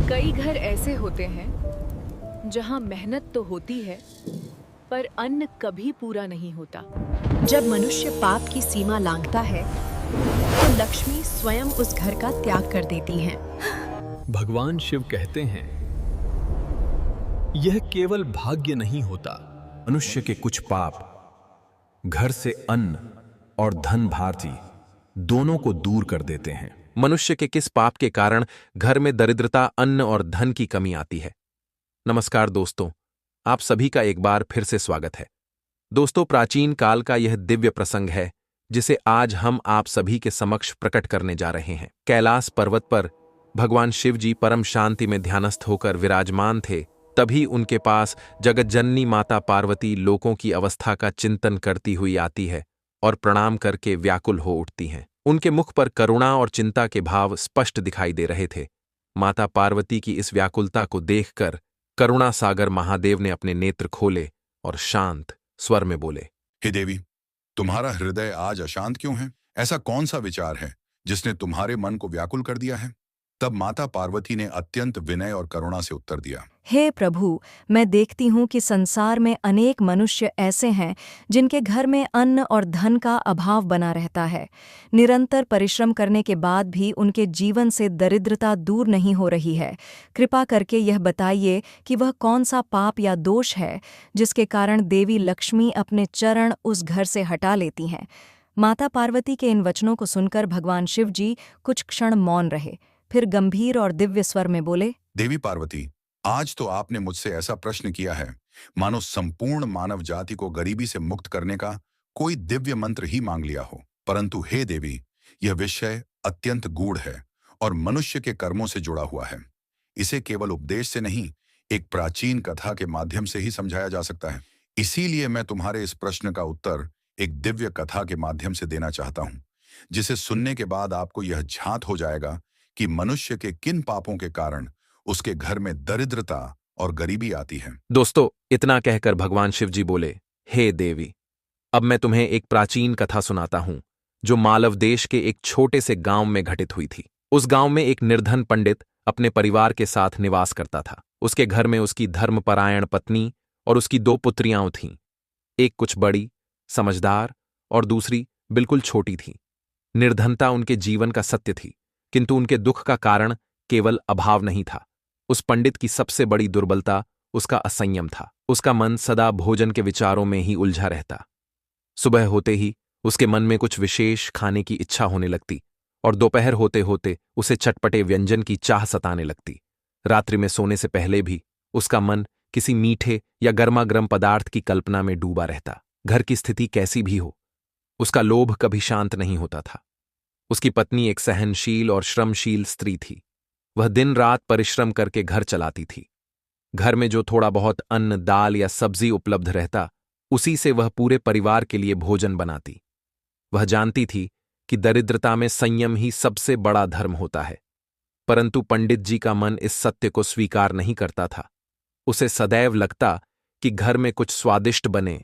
कई घर ऐसे होते हैं जहां मेहनत तो होती है पर अन्न कभी पूरा नहीं होता। जब मनुष्य पाप की सीमा लांघता है तो लक्ष्मी स्वयं उस घर का त्याग कर देती हैं। भगवान शिव कहते हैं, यह केवल भाग्य नहीं होता। मनुष्य के कुछ पाप घर से अन्न और धन भारती दोनों को दूर कर देते हैं। मनुष्य के किस पाप के कारण घर में दरिद्रता, अन्न और धन की कमी आती है? नमस्कार दोस्तों, आप सभी का एक बार फिर से स्वागत है। दोस्तों, प्राचीन काल का यह दिव्य प्रसंग है जिसे आज हम आप सभी के समक्ष प्रकट करने जा रहे हैं। कैलाश पर्वत पर भगवान शिव जी परम शांति में ध्यानस्थ होकर विराजमान थे। तभी उनके पास जगत जननी माता पार्वती लोकों की अवस्था का चिंतन करती हुई आती है और प्रणाम करके व्याकुल हो उठती हैं। उनके मुख पर करुणा और चिंता के भाव स्पष्ट दिखाई दे रहे थे। माता पार्वती की इस व्याकुलता को देखकर करुणा सागर महादेव ने अपने नेत्र खोले और शांत स्वर में बोले, हे देवी, तुम्हारा हृदय आज अशांत क्यों है? ऐसा कौन सा विचार है जिसने तुम्हारे मन को व्याकुल कर दिया है? तब माता पार्वती ने अत्यंत विनय और करुणा से उत्तर दिया, हे प्रभु, मैं देखती हूँ कि संसार में अनेक मनुष्य ऐसे हैं जिनके घर में अन्न और धन का अभाव बना रहता है। निरंतर परिश्रम करने के बाद भी उनके जीवन से दरिद्रता दूर नहीं हो रही है। कृपा करके यह बताइए कि वह कौन सा पाप या दोष है जिसके कारण देवी लक्ष्मी अपने चरण उस घर से हटा लेती हैं। माता पार्वती के इन वचनों को सुनकर भगवान शिव जी कुछ क्षण मौन रहे, फिर गंभीर और दिव्य स्वर में बोले, देवी पार्वती, आज तो आपने मुझसे ऐसा प्रश्न किया है मानो संपूर्ण मानव जाति को गरीबी से मुक्त करने का कोई दिव्य मंत्र ही मांग लिया हो। परंतु हे देवी, यह विषय अत्यंत गूढ़ है और मनुष्य के कर्मों से जुड़ा हुआ है। इसे केवल उपदेश से नहीं, एक प्राचीन कथा के माध्यम से ही समझाया जा सकता है। इसीलिए मैं तुम्हारे इस प्रश्न का उत्तर एक दिव्य कथा के माध्यम से देना चाहता हूँ, जिसे सुनने के बाद आपको यह झांत हो जाएगा कि मनुष्य के किन पापों के कारण उसके घर में दरिद्रता और गरीबी आती है। दोस्तों, इतना कहकर भगवान शिव जी बोले, हे देवी, अब मैं तुम्हें एक प्राचीन कथा सुनाता हूं जो मालव देश के एक छोटे से गांव में घटित हुई थी। उस गांव में एक निर्धन पंडित अपने परिवार के साथ निवास करता था। उसके घर में उसकी धर्मपरायण पत्नी और उसकी 2 पुत्रियां थीं। एक कुछ बड़ी, समझदार और दूसरी बिल्कुल छोटी थी। निर्धनता उनके जीवन का सत्य थी, किंतु उनके दुख का कारण केवल अभाव नहीं था। उस पंडित की सबसे बड़ी दुर्बलता उसका असंयम था। उसका मन सदा भोजन के विचारों में ही उलझा रहता। सुबह होते ही उसके मन में कुछ विशेष खाने की इच्छा होने लगती और दोपहर होते होते उसे चटपटे व्यंजन की चाह सताने लगती। रात्रि में सोने से पहले भी उसका मन किसी मीठे या गर्मागर्म पदार्थ की कल्पना में डूबा रहता। घर की स्थिति कैसी भी हो, उसका लोभ कभी शांत नहीं होता था। उसकी पत्नी एक सहनशील और श्रमशील स्त्री थी। वह दिन रात परिश्रम करके घर चलाती थी। घर में जो थोड़ा बहुत अन्न, दाल या सब्जी उपलब्ध रहता, उसी से वह पूरे परिवार के लिए भोजन बनाती। वह जानती थी कि दरिद्रता में संयम ही सबसे बड़ा धर्म होता है, परंतु पंडित जी का मन इस सत्य को स्वीकार नहीं करता था। उसे सदैव लगता कि घर में कुछ स्वादिष्ट बने,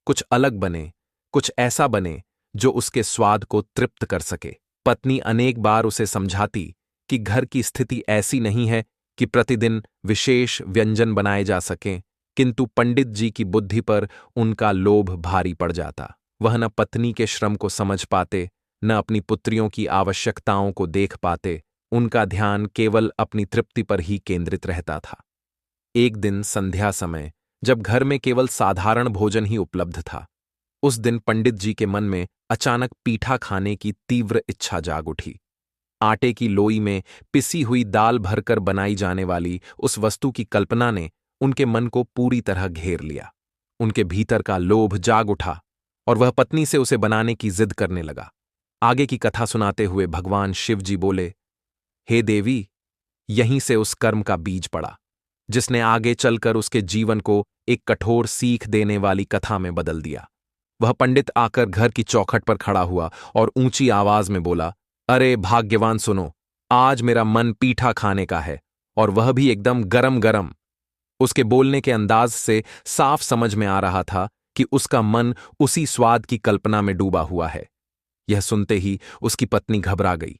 कुछ अलग बने, कुछ ऐसा बने जो उसके स्वाद को तृप्त कर सके। पत्नी अनेक बार उसे समझाती कि घर की स्थिति ऐसी नहीं है कि प्रतिदिन विशेष व्यंजन बनाए जा सकें, किंतु पंडित जी की बुद्धि पर उनका लोभ भारी पड़ जाता। वह न पत्नी के श्रम को समझ पाते, न अपनी पुत्रियों की आवश्यकताओं को देख पाते। उनका ध्यान केवल अपनी तृप्ति पर ही केंद्रित रहता था। एक दिन संध्या समय, जब घर में केवल साधारण भोजन ही उपलब्ध था, उस दिन पंडित जी के मन में अचानक पीठा खाने की तीव्र इच्छा जाग उठी। आटे की लोई में पिसी हुई दाल भरकर बनाई जाने वाली उस वस्तु की कल्पना ने उनके मन को पूरी तरह घेर लिया। उनके भीतर का लोभ जाग उठा और वह पत्नी से उसे बनाने की जिद करने लगा। आगे की कथा सुनाते हुए भगवान शिव जी बोले, हे देवी, यहीं से उस कर्म का बीज पड़ा जिसने आगे चलकर उसके जीवन को एक कठोर सीख देने वाली कथा में बदल दिया। वह पंडित आकर घर की चौखट पर खड़ा हुआ और ऊंची आवाज में बोला, अरे भाग्यवान सुनो, आज मेरा मन पीठा खाने का है, और वह भी एकदम गरम गरम। उसके बोलने के अंदाज से साफ समझ में आ रहा था कि उसका मन उसी स्वाद की कल्पना में डूबा हुआ है। यह सुनते ही उसकी पत्नी घबरा गई।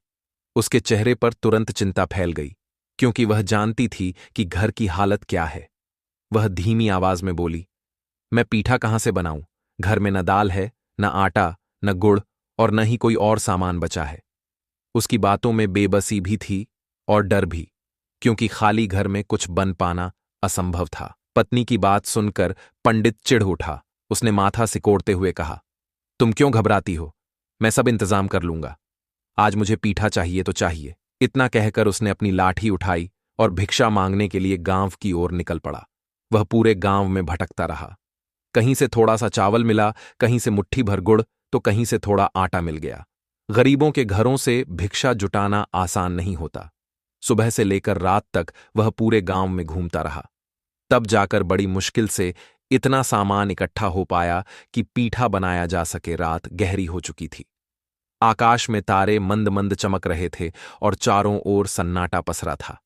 उसके चेहरे पर तुरंत चिंता फैल गई। क्योंकि वह जानती थी कि घर की हालत क्या है। वह धीमी आवाज में बोली, मैं पीठा कहाँ से बनाऊं? घर में न दाल है, न आटा, न गुड़ और न ही कोई और सामान बचा है। उसकी बातों में बेबसी भी थी और डर भी, क्योंकि खाली घर में कुछ बन पाना असंभव था। पत्नी की बात सुनकर पंडित चिढ़ उठा। उसने माथा सिकोड़ते हुए कहा, तुम क्यों घबराती हो? मैं सब इंतजाम कर लूंगा। आज मुझे पीठा चाहिए तो चाहिए। इतना कहकर उसने अपनी लाठी उठाई और भिक्षा मांगने के लिए गांव की ओर निकल पड़ा। वह पूरे गांव में भटकता रहा। कहीं से थोड़ा सा चावल मिला, कहीं से मुट्ठी भर गुड़, तो कहीं से थोड़ा आटा मिल गया। गरीबों के घरों से भिक्षा जुटाना आसान नहीं होता। सुबह से लेकर रात तक वह पूरे गांव में घूमता रहा। तब जाकर बड़ी मुश्किल से इतना सामान इकट्ठा हो पाया कि पीठा बनाया जा सके। रात गहरी हो चुकी थी। आकाश में तारे मंद मंद चमक रहे थे और चारों ओर सन्नाटा पसरा था।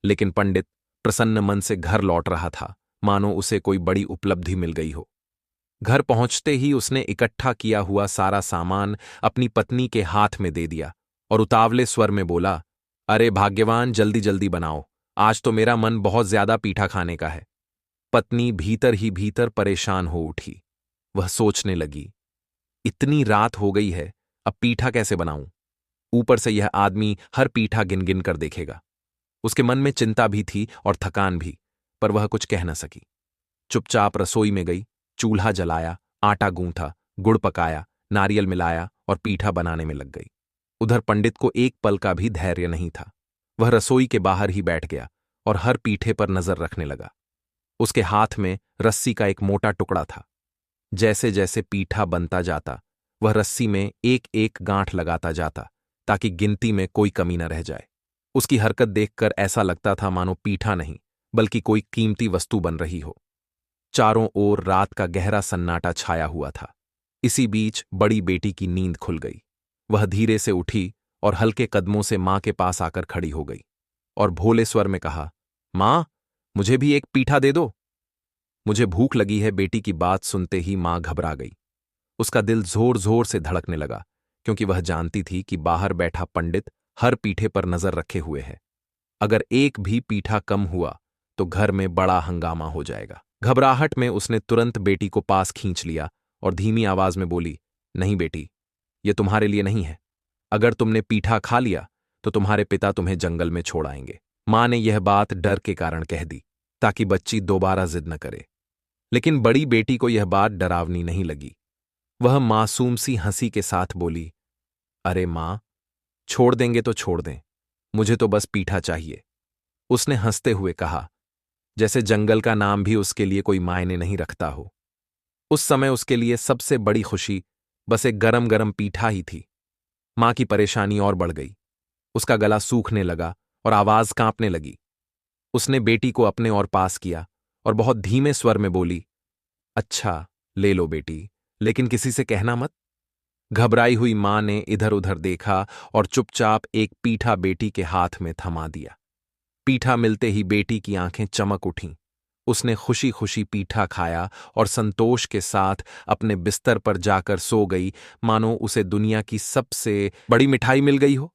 लेकिन पंडित प्रसन्न मन से घर लौट रहा था, मानो उसे कोई बड़ी उपलब्धि मिल गई हो। घर पहुंचते ही उसने इकट्ठा किया हुआ सारा सामान अपनी पत्नी के हाथ में दे दिया और उतावले स्वर में बोला, अरे भाग्यवान, जल्दी जल्दी बनाओ, आज तो मेरा मन बहुत ज्यादा पीठा खाने का है। पत्नी भीतर ही भीतर परेशान हो उठी। वह सोचने लगी, इतनी रात हो गई है, अब पीठा कैसे बनाऊं? ऊपर से यह आदमी हर पीठा गिन गिन कर देखेगा। उसके मन में चिंता भी थी और थकान भी, पर वह कुछ कह न सकी। चुपचाप रसोई में गई, चूल्हा जलाया, आटा गूंथा, गुड़ पकाया, नारियल मिलाया और पीठा बनाने में लग गई। उधर पंडित को एक पल का भी धैर्य नहीं था। वह रसोई के बाहर ही बैठ गया और हर पीठे पर नजर रखने लगा। उसके हाथ में रस्सी का एक मोटा टुकड़ा था। जैसे जैसे पीठा बनता जाता, वह रस्सी में एक एक गांठ लगाता जाता ताकि गिनती में कोई कमी न रह जाए। उसकी हरकत देखकर ऐसा लगता था मानो पीठा नहीं बल्कि कोई कीमती वस्तु बन रही हो। चारों ओर रात का गहरा सन्नाटा छाया हुआ था। इसी बीच बड़ी बेटी की नींद खुल गई। वह धीरे से उठी और हल्के कदमों से मां के पास आकर खड़ी हो गई और भोले स्वर में कहा, मां, मुझे भी एक पीठा दे दो। मुझे भूख लगी है। बेटी की बात सुनते ही मां घबरा गई। उसका दिल जोर जोर से धड़कने लगा, क्योंकि वह जानती थी कि बाहर बैठा पंडित हर पीठे पर नजर रखे हुए है। अगर एक भी पीठा कम हुआ तो घर में बड़ा हंगामा हो जाएगा। घबराहट में उसने तुरंत बेटी को पास खींच लिया और धीमी आवाज में बोली, नहीं बेटी, ये तुम्हारे लिए नहीं है। अगर तुमने पीठा खा लिया तो तुम्हारे पिता तुम्हें जंगल में छोड़ आएंगे। मां ने यह बात डर के कारण कह दी ताकि बच्ची दोबारा जिद न करे। लेकिन बड़ी बेटी को यह बात डरावनी नहीं लगी। वह मासूम सी हंसी के साथ बोली, अरे मां, छोड़ देंगे तो छोड़ दें, मुझे तो बस पीठा चाहिए। उसने हंसते हुए कहा, जैसे जंगल का नाम भी उसके लिए कोई मायने नहीं रखता हो। उस समय उसके लिए सबसे बड़ी खुशी बस एक गरम गरम पीठा ही थी। मां की परेशानी और बढ़ गई। उसका गला सूखने लगा और आवाज कांपने लगी। उसने बेटी को अपने और पास किया और बहुत धीमे स्वर में बोली, अच्छा, ले लो बेटी, लेकिन किसी से कहना मत। घबराई हुई मां ने इधर उधर देखा और चुपचाप एक पीठा बेटी के हाथ में थमा दिया। पीठा मिलते ही बेटी की आंखें चमक उठीं। उसने खुशी खुशी पीठा खाया और संतोष के साथ अपने बिस्तर पर जाकर सो गई, मानो उसे दुनिया की सबसे बड़ी मिठाई मिल गई हो।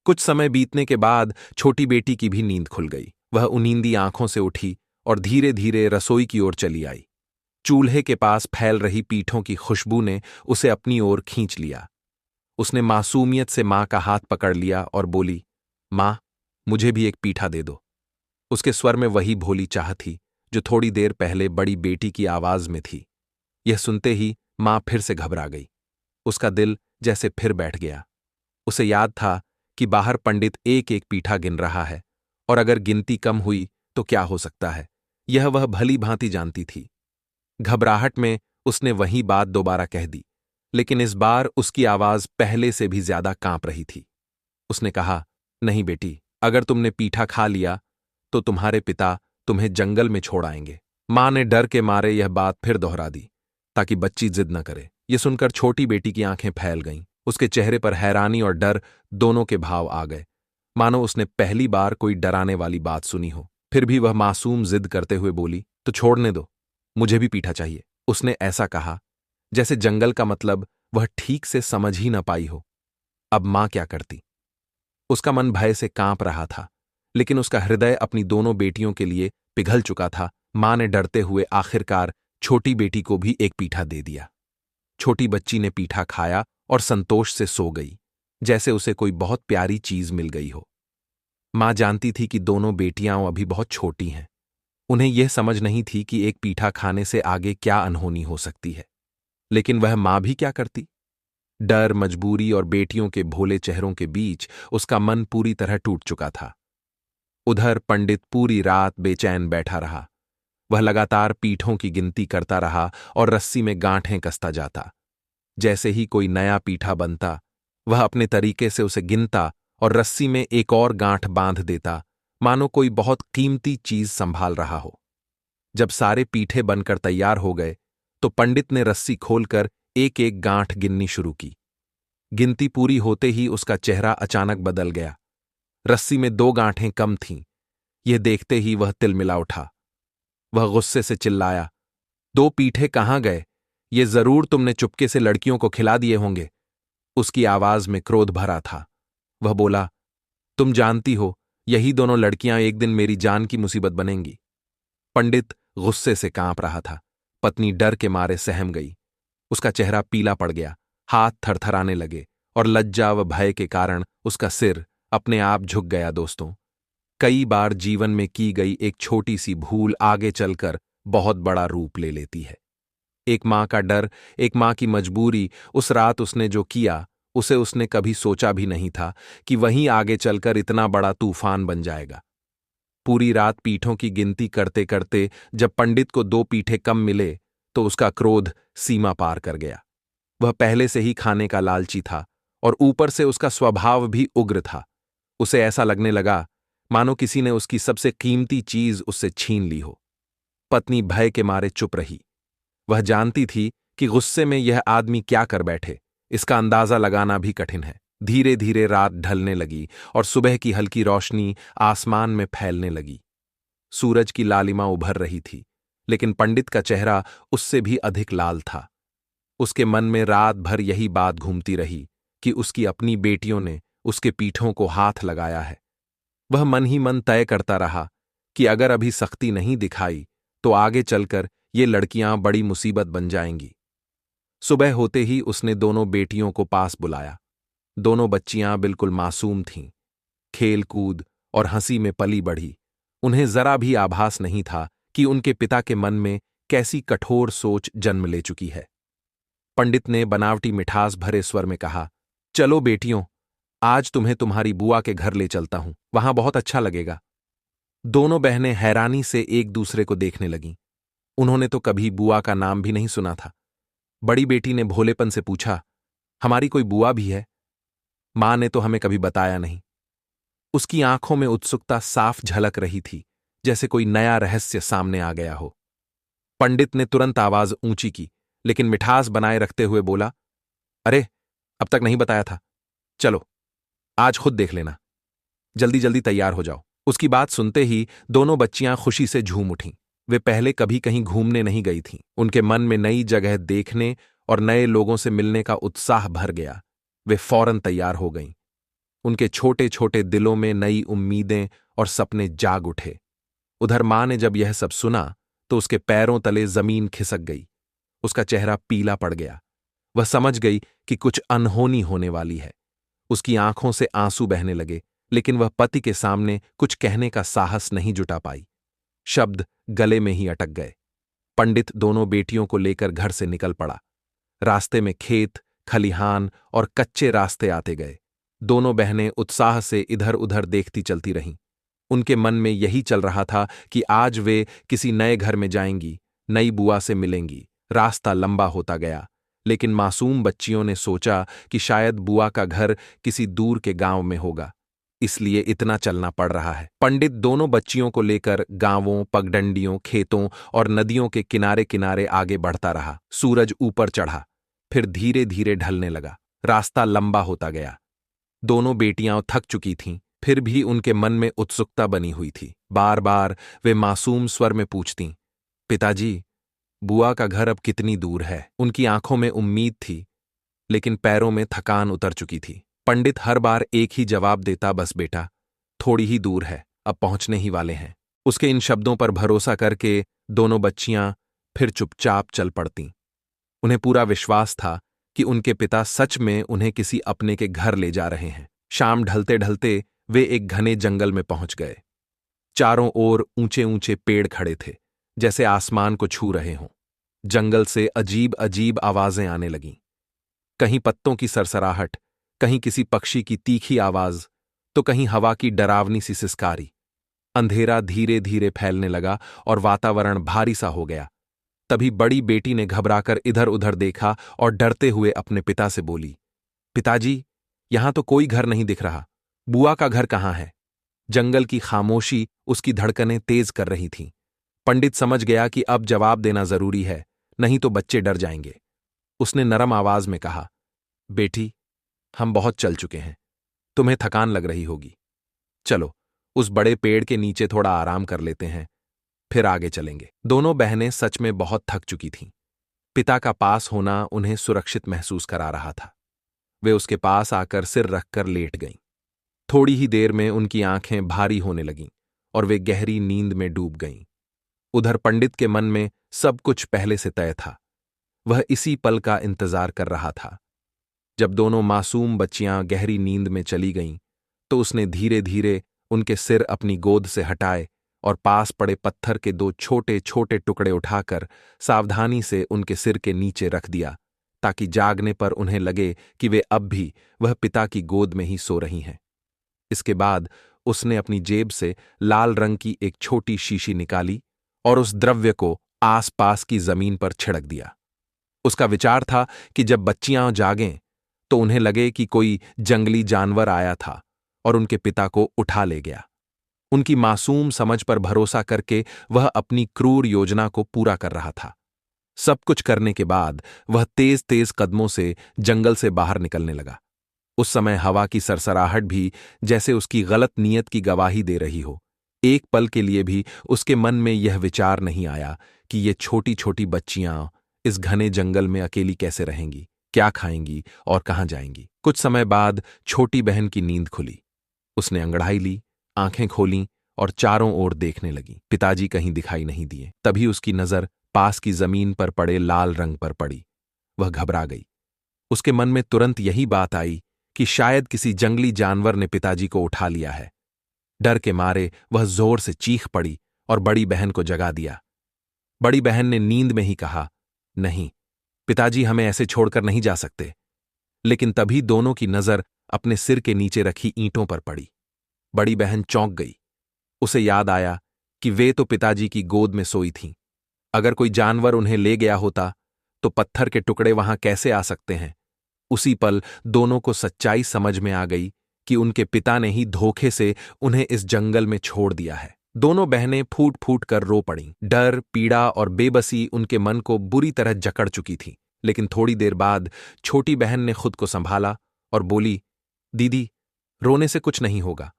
कुछ समय बीतने के बाद छोटी बेटी की भी नींद खुल गई। वह उनींदी आंखों से उठी और धीरे धीरे रसोई की ओर चली आई। चूल्हे के पास फैल रही पीठों की खुशबू ने उसे अपनी ओर खींच लिया। उसने मासूमियत से मां का हाथ पकड़ लिया और बोली, मां, मुझे भी एक पीठा दे दो। उसके स्वर में वही भोली चाह थी जो थोड़ी देर पहले बड़ी बेटी की आवाज में थी। यह सुनते ही मां फिर से घबरा गई। उसका दिल जैसे फिर बैठ गया। उसे याद था कि बाहर पंडित एक एक पीठा गिन रहा है और अगर गिनती कम हुई तो क्या हो सकता है, यह वह भली भांति जानती थी। घबराहट में उसने वही बात दोबारा कह दी, लेकिन इस बार उसकी आवाज पहले से भी ज्यादा कांप रही थी। उसने कहा, नहीं बेटी, अगर तुमने पीठा खा लिया तो तुम्हारे पिता तुम्हें जंगल में छोड़ आएंगे। मां ने डर के मारे यह बात फिर दोहरा दी ताकि बच्ची जिद न करे। यह सुनकर छोटी बेटी की आंखें फैल गईं। उसके चेहरे पर हैरानी और डर दोनों के भाव आ गए, मानो उसने पहली बार कोई डराने वाली बात सुनी हो। फिर भी वह मासूम जिद करते हुए बोली, तो छोड़ने दो, मुझे भी पीठा चाहिए। उसने ऐसा कहा जैसे जंगल का मतलब वह ठीक से समझ ही न पाई हो। अब मां क्या करती? उसका मन भय से कांप रहा था, लेकिन उसका हृदय अपनी दोनों बेटियों के लिए पिघल चुका था। मां ने डरते हुए आखिरकार छोटी बेटी को भी एक पीठा दे दिया। छोटी बच्ची ने पीठा खाया और संतोष से सो गई, जैसे उसे कोई बहुत प्यारी चीज मिल गई हो। मां जानती थी कि दोनों बेटियां अभी बहुत छोटी हैं। उन्हें यह समझ नहीं थी कि एक पीठा खाने से आगे क्या अनहोनी हो सकती है। लेकिन वह मां भी क्या करती? डर, मजबूरी और बेटियों के भोले चेहरों के बीच उसका मन पूरी तरह टूट चुका था। उधर पंडित पूरी रात बेचैन बैठा रहा। वह लगातार पीठों की गिनती करता रहा और रस्सी में गांठें कसता जाता। जैसे ही कोई नया पीठा बनता, वह अपने तरीके से उसे गिनता और रस्सी में एक और गांठ बांध देता, मानो कोई बहुत कीमती चीज संभाल रहा हो। जब सारे पीठे बनकर तैयार हो गए, तो पंडित ने रस्सी खोलकर एक एक गांठ गिननी शुरू की। गिनती पूरी होते ही उसका चेहरा अचानक बदल गया। रस्सी में 2 गांठें कम थीं। यह देखते ही वह तिलमिला उठा। वह गुस्से से चिल्लाया, 2 पीठे कहाँ गए? ये जरूर तुमने चुपके से लड़कियों को खिला दिए होंगे। उसकी आवाज में क्रोध भरा था। वह बोला, तुम जानती हो, यही दोनों लड़कियां एक दिन मेरी जान की मुसीबत बनेंगी। पंडित गुस्से से कांप रहा था। पत्नी डर के मारे सहम गई। उसका चेहरा पीला पड़ गया, हाथ थरथराने लगे और लज्जा व भय के कारण उसका सिर अपने आप झुक गया। दोस्तों, कई बार जीवन में की गई एक छोटी सी भूल आगे चलकर बहुत बड़ा रूप ले लेती है। एक मां का डर, एक मां की मजबूरी, उस रात उसने जो किया, उसे उसने कभी सोचा भी नहीं था कि वहीं आगे चलकर इतना बड़ा तूफान बन जाएगा। पूरी रात पीठों की गिनती करते करते जब पंडित को 2 पीठे कम मिले, तो उसका क्रोध सीमा पार कर गया। वह पहले से ही खाने का लालची था और ऊपर से उसका स्वभाव भी उग्र था। उसे ऐसा लगने लगा मानो किसी ने उसकी सबसे कीमती चीज उससे छीन ली हो। पत्नी भय के मारे चुप रही। वह जानती थी कि गुस्से में यह आदमी क्या कर बैठे, इसका अंदाजा लगाना भी कठिन है। धीरे धीरे रात ढलने लगी और सुबह की हल्की रोशनी आसमान में फैलने लगी। सूरज की लालिमा उभर रही थी, लेकिन पंडित का चेहरा उससे भी अधिक लाल था। उसके मन में रात भर यही बात घूमती रही कि उसकी अपनी बेटियों ने उसके पीठों को हाथ लगाया है। वह मन ही मन तय करता रहा कि अगर अभी सख्ती नहीं दिखाई तो आगे चलकर ये लड़कियां बड़ी मुसीबत बन जाएंगी। सुबह होते ही उसने दोनों बेटियों को पास बुलाया। दोनों बच्चियां बिल्कुल मासूम थीं, खेल कूद और हंसी में पली बढ़ी। उन्हें जरा भी आभास नहीं था कि उनके पिता के मन में कैसी कठोर सोच जन्म ले चुकी है। पंडित ने बनावटी मिठास भरे स्वर में कहा, चलो बेटियों, आज तुम्हें तुम्हारी बुआ के घर ले चलता हूं, वहां बहुत अच्छा लगेगा। दोनों बहनें हैरानी से एक दूसरे को देखने लगीं। उन्होंने तो कभी बुआ का नाम भी नहीं सुना था। बड़ी बेटी ने भोलेपन से पूछा, हमारी कोई बुआ भी है? मां ने तो हमें कभी बताया नहीं। उसकी आंखों में उत्सुकता साफ झलक रही थी, जैसे कोई नया रहस्य सामने आ गया हो। पंडित ने तुरंत आवाज ऊंची की, लेकिन मिठास बनाए रखते हुए बोला, अरे, अब तक नहीं बताया था। चलो, आज खुद देख लेना। जल्दी जल्दी तैयार हो जाओ। उसकी बात सुनते ही दोनों बच्चियां खुशी से झूम उठीं। वे पहले कभी कहीं घूमने नहीं गई थीं। उनके मन में नई जगह देखने और नए लोगों से मिलने का उत्साह भर गया। वे फौरन तैयार हो गईं। उनके छोटे छोटे दिलों में नई उम्मीदें और सपने जाग उठे। उधर मां ने जब यह सब सुना तो उसके पैरों तले जमीन खिसक गई। उसका चेहरा पीला पड़ गया। वह समझ गई कि कुछ अनहोनी होने वाली है। उसकी आंखों से आंसू बहने लगे, लेकिन वह पति के सामने कुछ कहने का साहस नहीं जुटा पाई। शब्द गले में ही अटक गए। पंडित दोनों बेटियों को लेकर घर से निकल पड़ा। रास्ते में खेत, खलिहान और कच्चे रास्ते आते गए। दोनों बहनें उत्साह से इधर उधर देखती चलती रहीं। उनके मन में यही चल रहा था कि आज वे किसी नए घर में जाएंगी, नई बुआ से मिलेंगी। रास्ता लंबा होता गया, लेकिन मासूम बच्चियों ने सोचा कि शायद बुआ का घर किसी दूर के गांव में होगा, इसलिए इतना चलना पड़ रहा है। पंडित दोनों बच्चियों को लेकर गांवों, पगडंडियों, खेतों और नदियों के किनारे किनारे आगे बढ़ता रहा। सूरज ऊपर चढ़ा, फिर धीरे धीरे ढलने लगा। रास्ता लंबा होता गया। दोनों बेटियां थक चुकी थीं, फिर भी उनके मन में उत्सुकता बनी हुई थी। बार बार वे मासूम स्वर में पूछतीं, पिताजी, बुआ का घर अब कितनी दूर है? उनकी आंखों में उम्मीद थी, लेकिन पैरों में थकान उतर चुकी थी। पंडित हर बार एक ही जवाब देता, बस बेटा, थोड़ी ही दूर है, अब पहुंचने ही वाले हैं। उसके इन शब्दों पर भरोसा करके दोनों बच्चियां फिर चुपचाप चल पड़तीं। उन्हें पूरा विश्वास था कि उनके पिता सच में उन्हें किसी अपने के घर ले जा रहे हैं। शाम ढलते ढलते वे एक घने जंगल में पहुंच गए। चारों ओर ऊंचे ऊंचे पेड़ खड़े थे, जैसे आसमान को छू रहे हों। जंगल से अजीब अजीब आवाजें आने लगीं। कहीं पत्तों की सरसराहट, कहीं किसी पक्षी की तीखी आवाज, तो कहीं हवा की डरावनी सी सिसकारी। अंधेरा धीरे धीरे फैलने लगा और वातावरण भारी सा हो गया। तभी बड़ी बेटी ने घबराकर इधर उधर देखा और डरते हुए अपने पिता से बोली, पिताजी, यहां तो कोई घर नहीं दिख रहा। बुआ का घर कहाँ है? जंगल की खामोशी उसकी धड़कनें तेज कर रही थीं। पंडित समझ गया कि अब जवाब देना जरूरी है, नहीं तो बच्चे डर जाएंगे। उसने नरम आवाज में कहा, बेटी, हम बहुत चल चुके हैं, तुम्हें थकान लग रही होगी। चलो उस बड़े पेड़ के नीचे थोड़ा आराम कर लेते हैं, फिर आगे चलेंगे। दोनों बहनें सच में बहुत थक चुकी थीं। पिता का पास होना उन्हें सुरक्षित महसूस करा रहा था। वे उसके पास आकर सिर रखकर लेट गईं। थोड़ी ही देर में उनकी आंखें भारी होने लगीं और वे गहरी नींद में डूब गईं। उधर पंडित के मन में सब कुछ पहले से तय था। वह इसी पल का इंतजार कर रहा था। जब दोनों मासूम बच्चियां गहरी नींद में चली गईं, तो उसने धीरे धीरे उनके सिर अपनी गोद से हटाए और पास पड़े पत्थर के 2 छोटे छोटे टुकड़े उठाकर सावधानी से उनके सिर के नीचे रख दिया, ताकि जागने पर उन्हें लगे कि वे अब भी वह पिता की गोद में ही सो रही हैं। इसके बाद उसने अपनी जेब से लाल रंग की एक छोटी शीशी निकाली और उस द्रव्य को आसपास की जमीन पर छिड़क दिया। उसका विचार था कि जब बच्चियां जागें तो उन्हें लगे कि कोई जंगली जानवर आया था और उनके पिता को उठा ले गया। उनकी मासूम समझ पर भरोसा करके वह अपनी क्रूर योजना को पूरा कर रहा था। सब कुछ करने के बाद वह तेज तेज कदमों से जंगल से बाहर निकलने लगा। उस समय हवा की सरसराहट भी जैसे उसकी गलत नीयत की गवाही दे रही हो। एक पल के लिए भी उसके मन में यह विचार नहीं आया कि ये छोटी छोटी बच्चियां इस घने जंगल में अकेली कैसे रहेंगी, क्या खाएंगी और कहां जाएंगी। कुछ समय बाद छोटी बहन की नींद खुली। उसने अंगड़ाई ली, आंखें खोलीं और चारों ओर देखने लगी। पिताजी कहीं दिखाई नहीं दिए। तभी उसकी नजर पास की जमीन पर पड़े लाल रंग पर पड़ी। वह घबरा गई। उसके मन में तुरंत यही बात आई कि शायद किसी जंगली जानवर ने पिताजी को उठा लिया है। डर के मारे वह जोर से चीख पड़ी और बड़ी बहन को जगा दिया। बड़ी बहन ने नींद में ही कहा, नहीं, पिताजी हमें ऐसे छोड़कर नहीं जा सकते। लेकिन तभी दोनों की नजर अपने सिर के नीचे रखी ईंटों पर पड़ी। बड़ी बहन चौंक गई। उसे याद आया कि वे तो पिताजी की गोद में सोई थीं। अगर कोई जानवर उन्हें ले गया होता तो पत्थर के टुकड़े वहां कैसे आ सकते हैं। उसी पल दोनों को सच्चाई समझ में आ गई कि उनके पिता ने ही धोखे से उन्हें इस जंगल में छोड़ दिया है। दोनों बहनें फूट फूट कर रो पड़ीं। डर, पीड़ा और बेबसी उनके मन को बुरी तरह जकड़ चुकी थी। लेकिन थोड़ी देर बाद छोटी बहन ने खुद को संभाला और बोली, दीदी, रोने से कुछ नहीं होगा।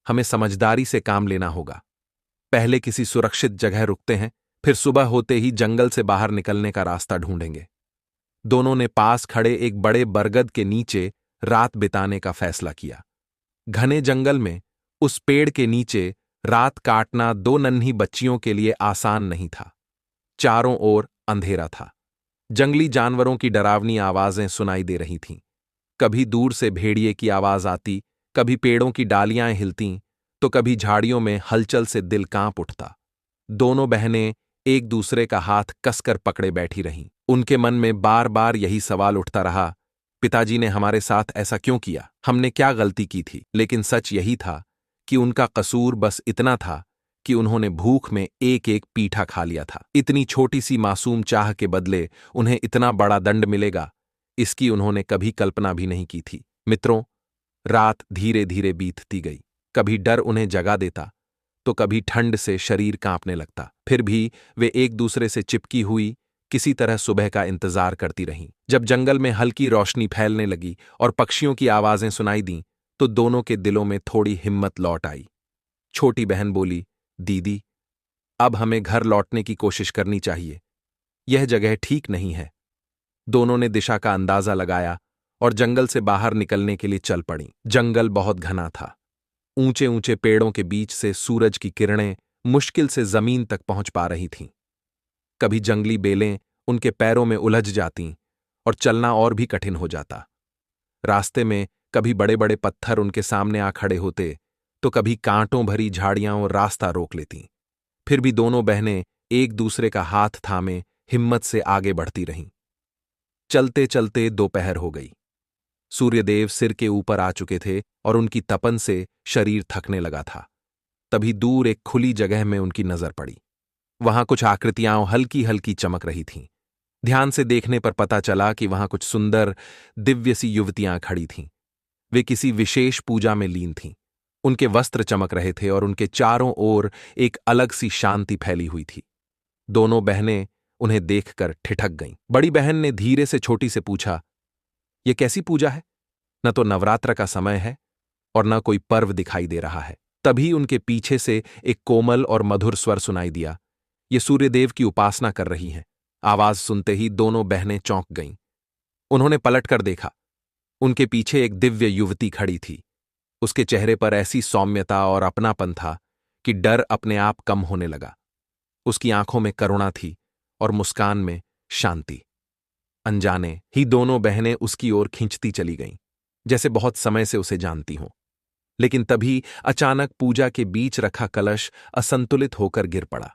हमें समझदारी से काम लेना होगा। पहले किसी सुरक्षित जगह रुकते हैं, फिर सुबह होते ही जंगल से बाहर निकलने का रास्ता ढूंढेंगे। दोनों ने पास खड़े एक बड़े बरगद के नीचे रात बिताने का फैसला किया। घने जंगल में उस पेड़ के नीचे रात काटना 2 नन्ही बच्चियों के लिए आसान नहीं था। चारों ओर अंधेरा था। जंगली जानवरों की डरावनी आवाजें सुनाई दे रही थीं। कभी दूर से भेड़िए की आवाज आती, कभी पेड़ों की डालियां हिलतीं, तो कभी झाड़ियों में हलचल से दिल कांप उठता। दोनों बहनें एक दूसरे का हाथ कसकर पकड़े बैठी रहीं। उनके मन में बार बार यही सवाल उठता रहा, पिताजी ने हमारे साथ ऐसा क्यों किया? हमने क्या गलती की थी? लेकिन सच यही था कि उनका कसूर बस इतना था कि उन्होंने भूख में एक एक पीठा खा लिया था। इतनी छोटी सी मासूम चाह के बदले उन्हें इतना बड़ा दंड मिलेगा, इसकी उन्होंने कभी कल्पना भी नहीं की थी। मित्रों, रात धीरे धीरे बीतती गई। कभी डर उन्हें जगा देता, तो कभी ठंड से शरीर कांपने लगता। फिर भी वे एक दूसरे से चिपकी हुई किसी तरह सुबह का इंतजार करती रहीं। जब जंगल में हल्की रोशनी फैलने लगी और पक्षियों की आवाजें सुनाई दीं, तो दोनों के दिलों में थोड़ी हिम्मत लौट आई। छोटी बहन बोली, दीदी, अब हमें घर लौटने की कोशिश करनी चाहिए। यह जगह ठीक नहीं है। दोनों ने दिशा का अंदाजा लगाया और जंगल से बाहर निकलने के लिए चल पड़ी। जंगल बहुत घना था। ऊंचे ऊंचे पेड़ों के बीच से सूरज की किरणें मुश्किल से जमीन तक पहुंच पा रही थीं। कभी जंगली बेलें उनके पैरों में उलझ जातीं और चलना और भी कठिन हो जाता। रास्ते में कभी बड़े बड़े पत्थर उनके सामने आ खड़े होते, तो कभी कांटों भरी झाड़ियां रास्ता रोक लेतीं। फिर भी दोनों बहनें एक दूसरे का हाथ थामे हिम्मत से आगे बढ़ती रहीं। चलते चलते दोपहर हो गई। सूर्यदेव सिर के ऊपर आ चुके थे और उनकी तपन से शरीर थकने लगा था। तभी दूर एक खुली जगह में उनकी नजर पड़ी। वहां कुछ आकृतियां हल्की हल्की चमक रही थीं। ध्यान से देखने पर पता चला कि वहां कुछ सुंदर दिव्य सी युवतियां खड़ी थीं। वे किसी विशेष पूजा में लीन थीं। उनके वस्त्र चमक रहे थे और उनके चारों ओर एक अलग सी शांति फैली हुई थी। दोनों बहनें उन्हें देखकर ठिठक गईं। बड़ी बहन ने धीरे से छोटी से पूछा, ये कैसी पूजा है? न तो नवरात्र का समय है और न कोई पर्व दिखाई दे रहा है। तभी उनके पीछे से एक कोमल और मधुर स्वर सुनाई दिया, ये सूर्यदेव की उपासना कर रही हैं। आवाज सुनते ही दोनों बहनें चौंक गईं। उन्होंने पलटकर देखा। उनके पीछे एक दिव्य युवती खड़ी थी। उसके चेहरे पर ऐसी सौम्यता और अपनापन था कि डर अपने आप कम होने लगा। उसकी आंखों में करुणा थी और मुस्कान में शांति। अनजाने ही दोनों बहनें उसकी ओर खींचती चली गईं, जैसे बहुत समय से उसे जानती हों। लेकिन तभी अचानक पूजा के बीच रखा कलश असंतुलित होकर गिर पड़ा।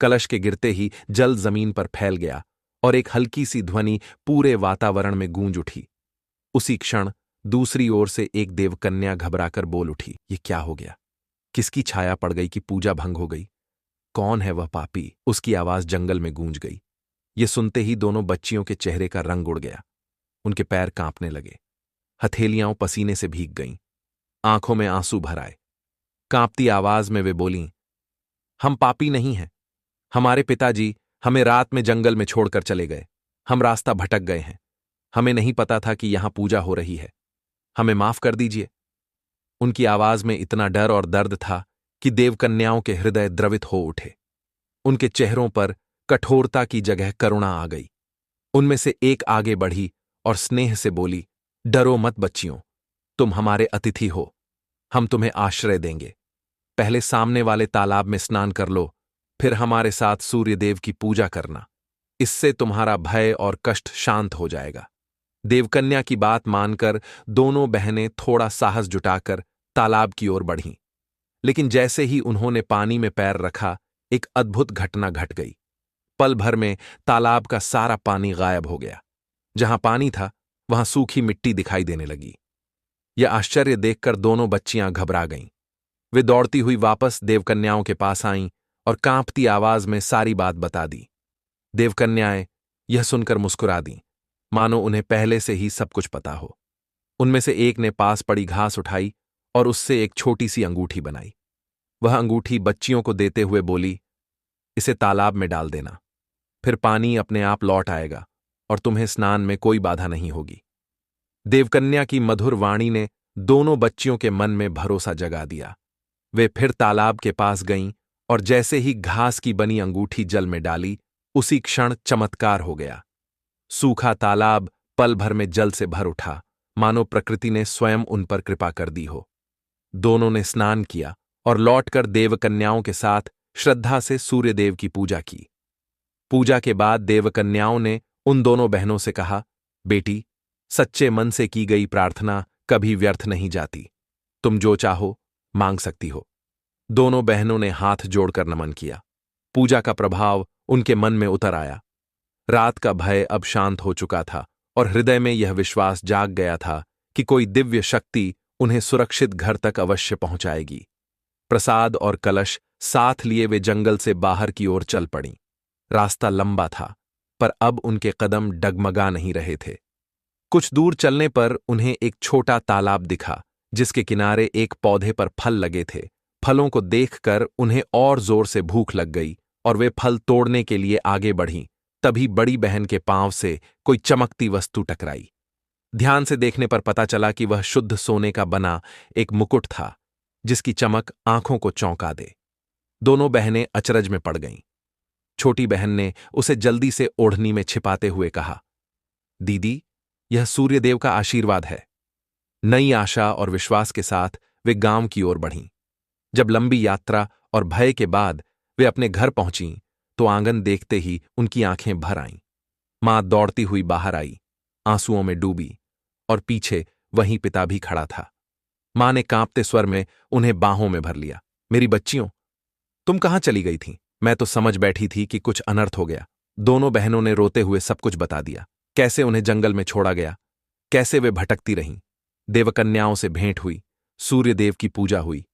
कलश के गिरते ही जल जमीन पर फैल गया और एक हल्की सी ध्वनि पूरे वातावरण में गूंज उठी। उसी क्षण दूसरी ओर से एक देवकन्या घबराकर बोल उठी, ये क्या हो गया? किसकी छाया पड़ गई कि पूजा भंग हो गई? कौन है वह पापी? उसकी आवाज जंगल में गूंज गई। ये सुनते ही दोनों बच्चियों के चेहरे का रंग उड़ गया। उनके पैर कांपने लगे। हथेलियां पसीने से भीग गईं। आंखों में आंसू भर आए। कांपती आवाज में वे बोलीं, हम पापी नहीं हैं। हमारे पिताजी हमें रात में जंगल में छोड़कर चले गए। हम रास्ता भटक गए हैं। हमें नहीं पता था कि यहां पूजा हो रही है। हमें माफ कर दीजिए। उनकी आवाज में इतना डर और दर्द था कि देवकन्याओं के हृदय द्रवित हो उठे। उनके चेहरों पर कठोरता की जगह करुणा आ गई। उनमें से एक आगे बढ़ी और स्नेह से बोली, डरो मत बच्चियों, तुम हमारे अतिथि हो। हम तुम्हें आश्रय देंगे। पहले सामने वाले तालाब में स्नान कर लो, फिर हमारे साथ सूर्यदेव की पूजा करना। इससे तुम्हारा भय और कष्ट शांत हो जाएगा। देवकन्या की बात मानकर दोनों बहनें थोड़ा साहस जुटाकर तालाब की ओर बढ़ीं। लेकिन जैसे ही उन्होंने पानी में पैर रखा, एक अद्भुत घटना घट गई। पल भर में तालाब का सारा पानी गायब हो गया। जहां पानी था वहां सूखी मिट्टी दिखाई देने लगी। यह आश्चर्य देखकर दोनों बच्चियां घबरा गईं। वे दौड़ती हुई वापस देवकन्याओं के पास आईं और कांपती आवाज में सारी बात बता दी। देवकन्याएं यह सुनकर मुस्कुरा दीं, मानो उन्हें पहले से ही सब कुछ पता हो। उनमें से एक ने पास पड़ी घास उठाई और उससे एक छोटी सी अंगूठी बनाई। वह अंगूठी बच्चियों को देते हुए बोली, इसे तालाब में डाल देना, फिर पानी अपने आप लौट आएगा और तुम्हें स्नान में कोई बाधा नहीं होगी। देवकन्या की मधुर वाणी ने दोनों बच्चियों के मन में भरोसा जगा दिया। वे फिर तालाब के पास गईं और जैसे ही घास की बनी अंगूठी जल में डाली, उसी क्षण चमत्कार हो गया। सूखा तालाब पल भर में जल से भर उठा, मानो प्रकृति ने स्वयं उन पर कृपा कर दी हो। दोनों ने स्नान किया और लौटकर देवकन्याओं के साथ श्रद्धा से सूर्यदेव की पूजा की। पूजा के बाद देवकन्याओं ने उन दोनों बहनों से कहा, बेटी, सच्चे मन से की गई प्रार्थना कभी व्यर्थ नहीं जाती। तुम जो चाहो मांग सकती हो। दोनों बहनों ने हाथ जोड़कर नमन किया। पूजा का प्रभाव उनके मन में उतर आया। रात का भय अब शांत हो चुका था और हृदय में यह विश्वास जाग गया था कि कोई दिव्य शक्ति उन्हें सुरक्षित घर तक अवश्य पहुंचाएगी। प्रसाद और कलश साथ लिए वे जंगल से बाहर की ओर चल पड़ीं। रास्ता लंबा था, पर अब उनके कदम डगमगा नहीं रहे थे। कुछ दूर चलने पर उन्हें एक छोटा तालाब दिखा, जिसके किनारे एक पौधे पर फल लगे थे। फलों को देखकर उन्हें और जोर से भूख लग गई और वे फल तोड़ने के लिए आगे बढ़ीं। तभी बड़ी बहन के पांव से कोई चमकती वस्तु टकराई। ध्यान से देखने पर पता चला कि वह शुद्ध सोने का बना एक मुकुट था, जिसकी चमक आंखों को चौंका दे। दोनों बहनें अचरज में पड़ गईं। छोटी बहन ने उसे जल्दी से ओढ़नी में छिपाते हुए कहा, दीदी, यह सूर्यदेव का आशीर्वाद है। नई आशा और विश्वास के साथ वे गांव की ओर बढ़ीं। जब लंबी यात्रा और भय के बाद वे अपने घर पहुंचीं तो आंगन देखते ही उनकी आंखें भर आईं। मां दौड़ती हुई बाहर आई, आंसुओं में डूबी, और पीछे वहीं पिता भी खड़ा था। मां ने कांपते स्वर में उन्हें बाहों में भर लिया। मेरी बच्चियों, तुम कहां चली गई थीं? मैं तो समझ बैठी थी कि कुछ अनर्थ हो गया। दोनों बहनों ने रोते हुए सब कुछ बता दिया, कैसे उन्हें जंगल में छोड़ा गया, कैसे वे भटकती रहीं, देवकन्याओं से भेंट हुई, सूर्यदेव की पूजा हुई,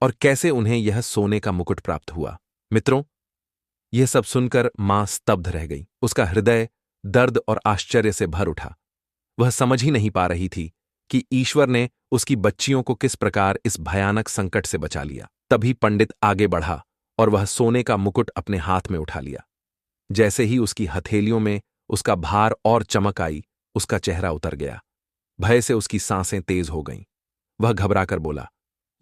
और कैसे उन्हें यह सोने का मुकुट प्राप्त हुआ। मित्रों, यह सब सुनकर मां स्तब्ध रह गई। उसका हृदय दर्द और आश्चर्य से भर उठा। वह समझ ही नहीं पा रही थी कि ईश्वर ने उसकी बच्चियों को किस प्रकार इस भयानक संकट से बचा लिया। तभी पंडित आगे बढ़ा और वह सोने का मुकुट अपने हाथ में उठा लिया। जैसे ही उसकी हथेलियों में उसका भार और चमक आई, उसका चेहरा उतर गया। भय से उसकी सांसें तेज हो गईं। वह घबराकर बोला,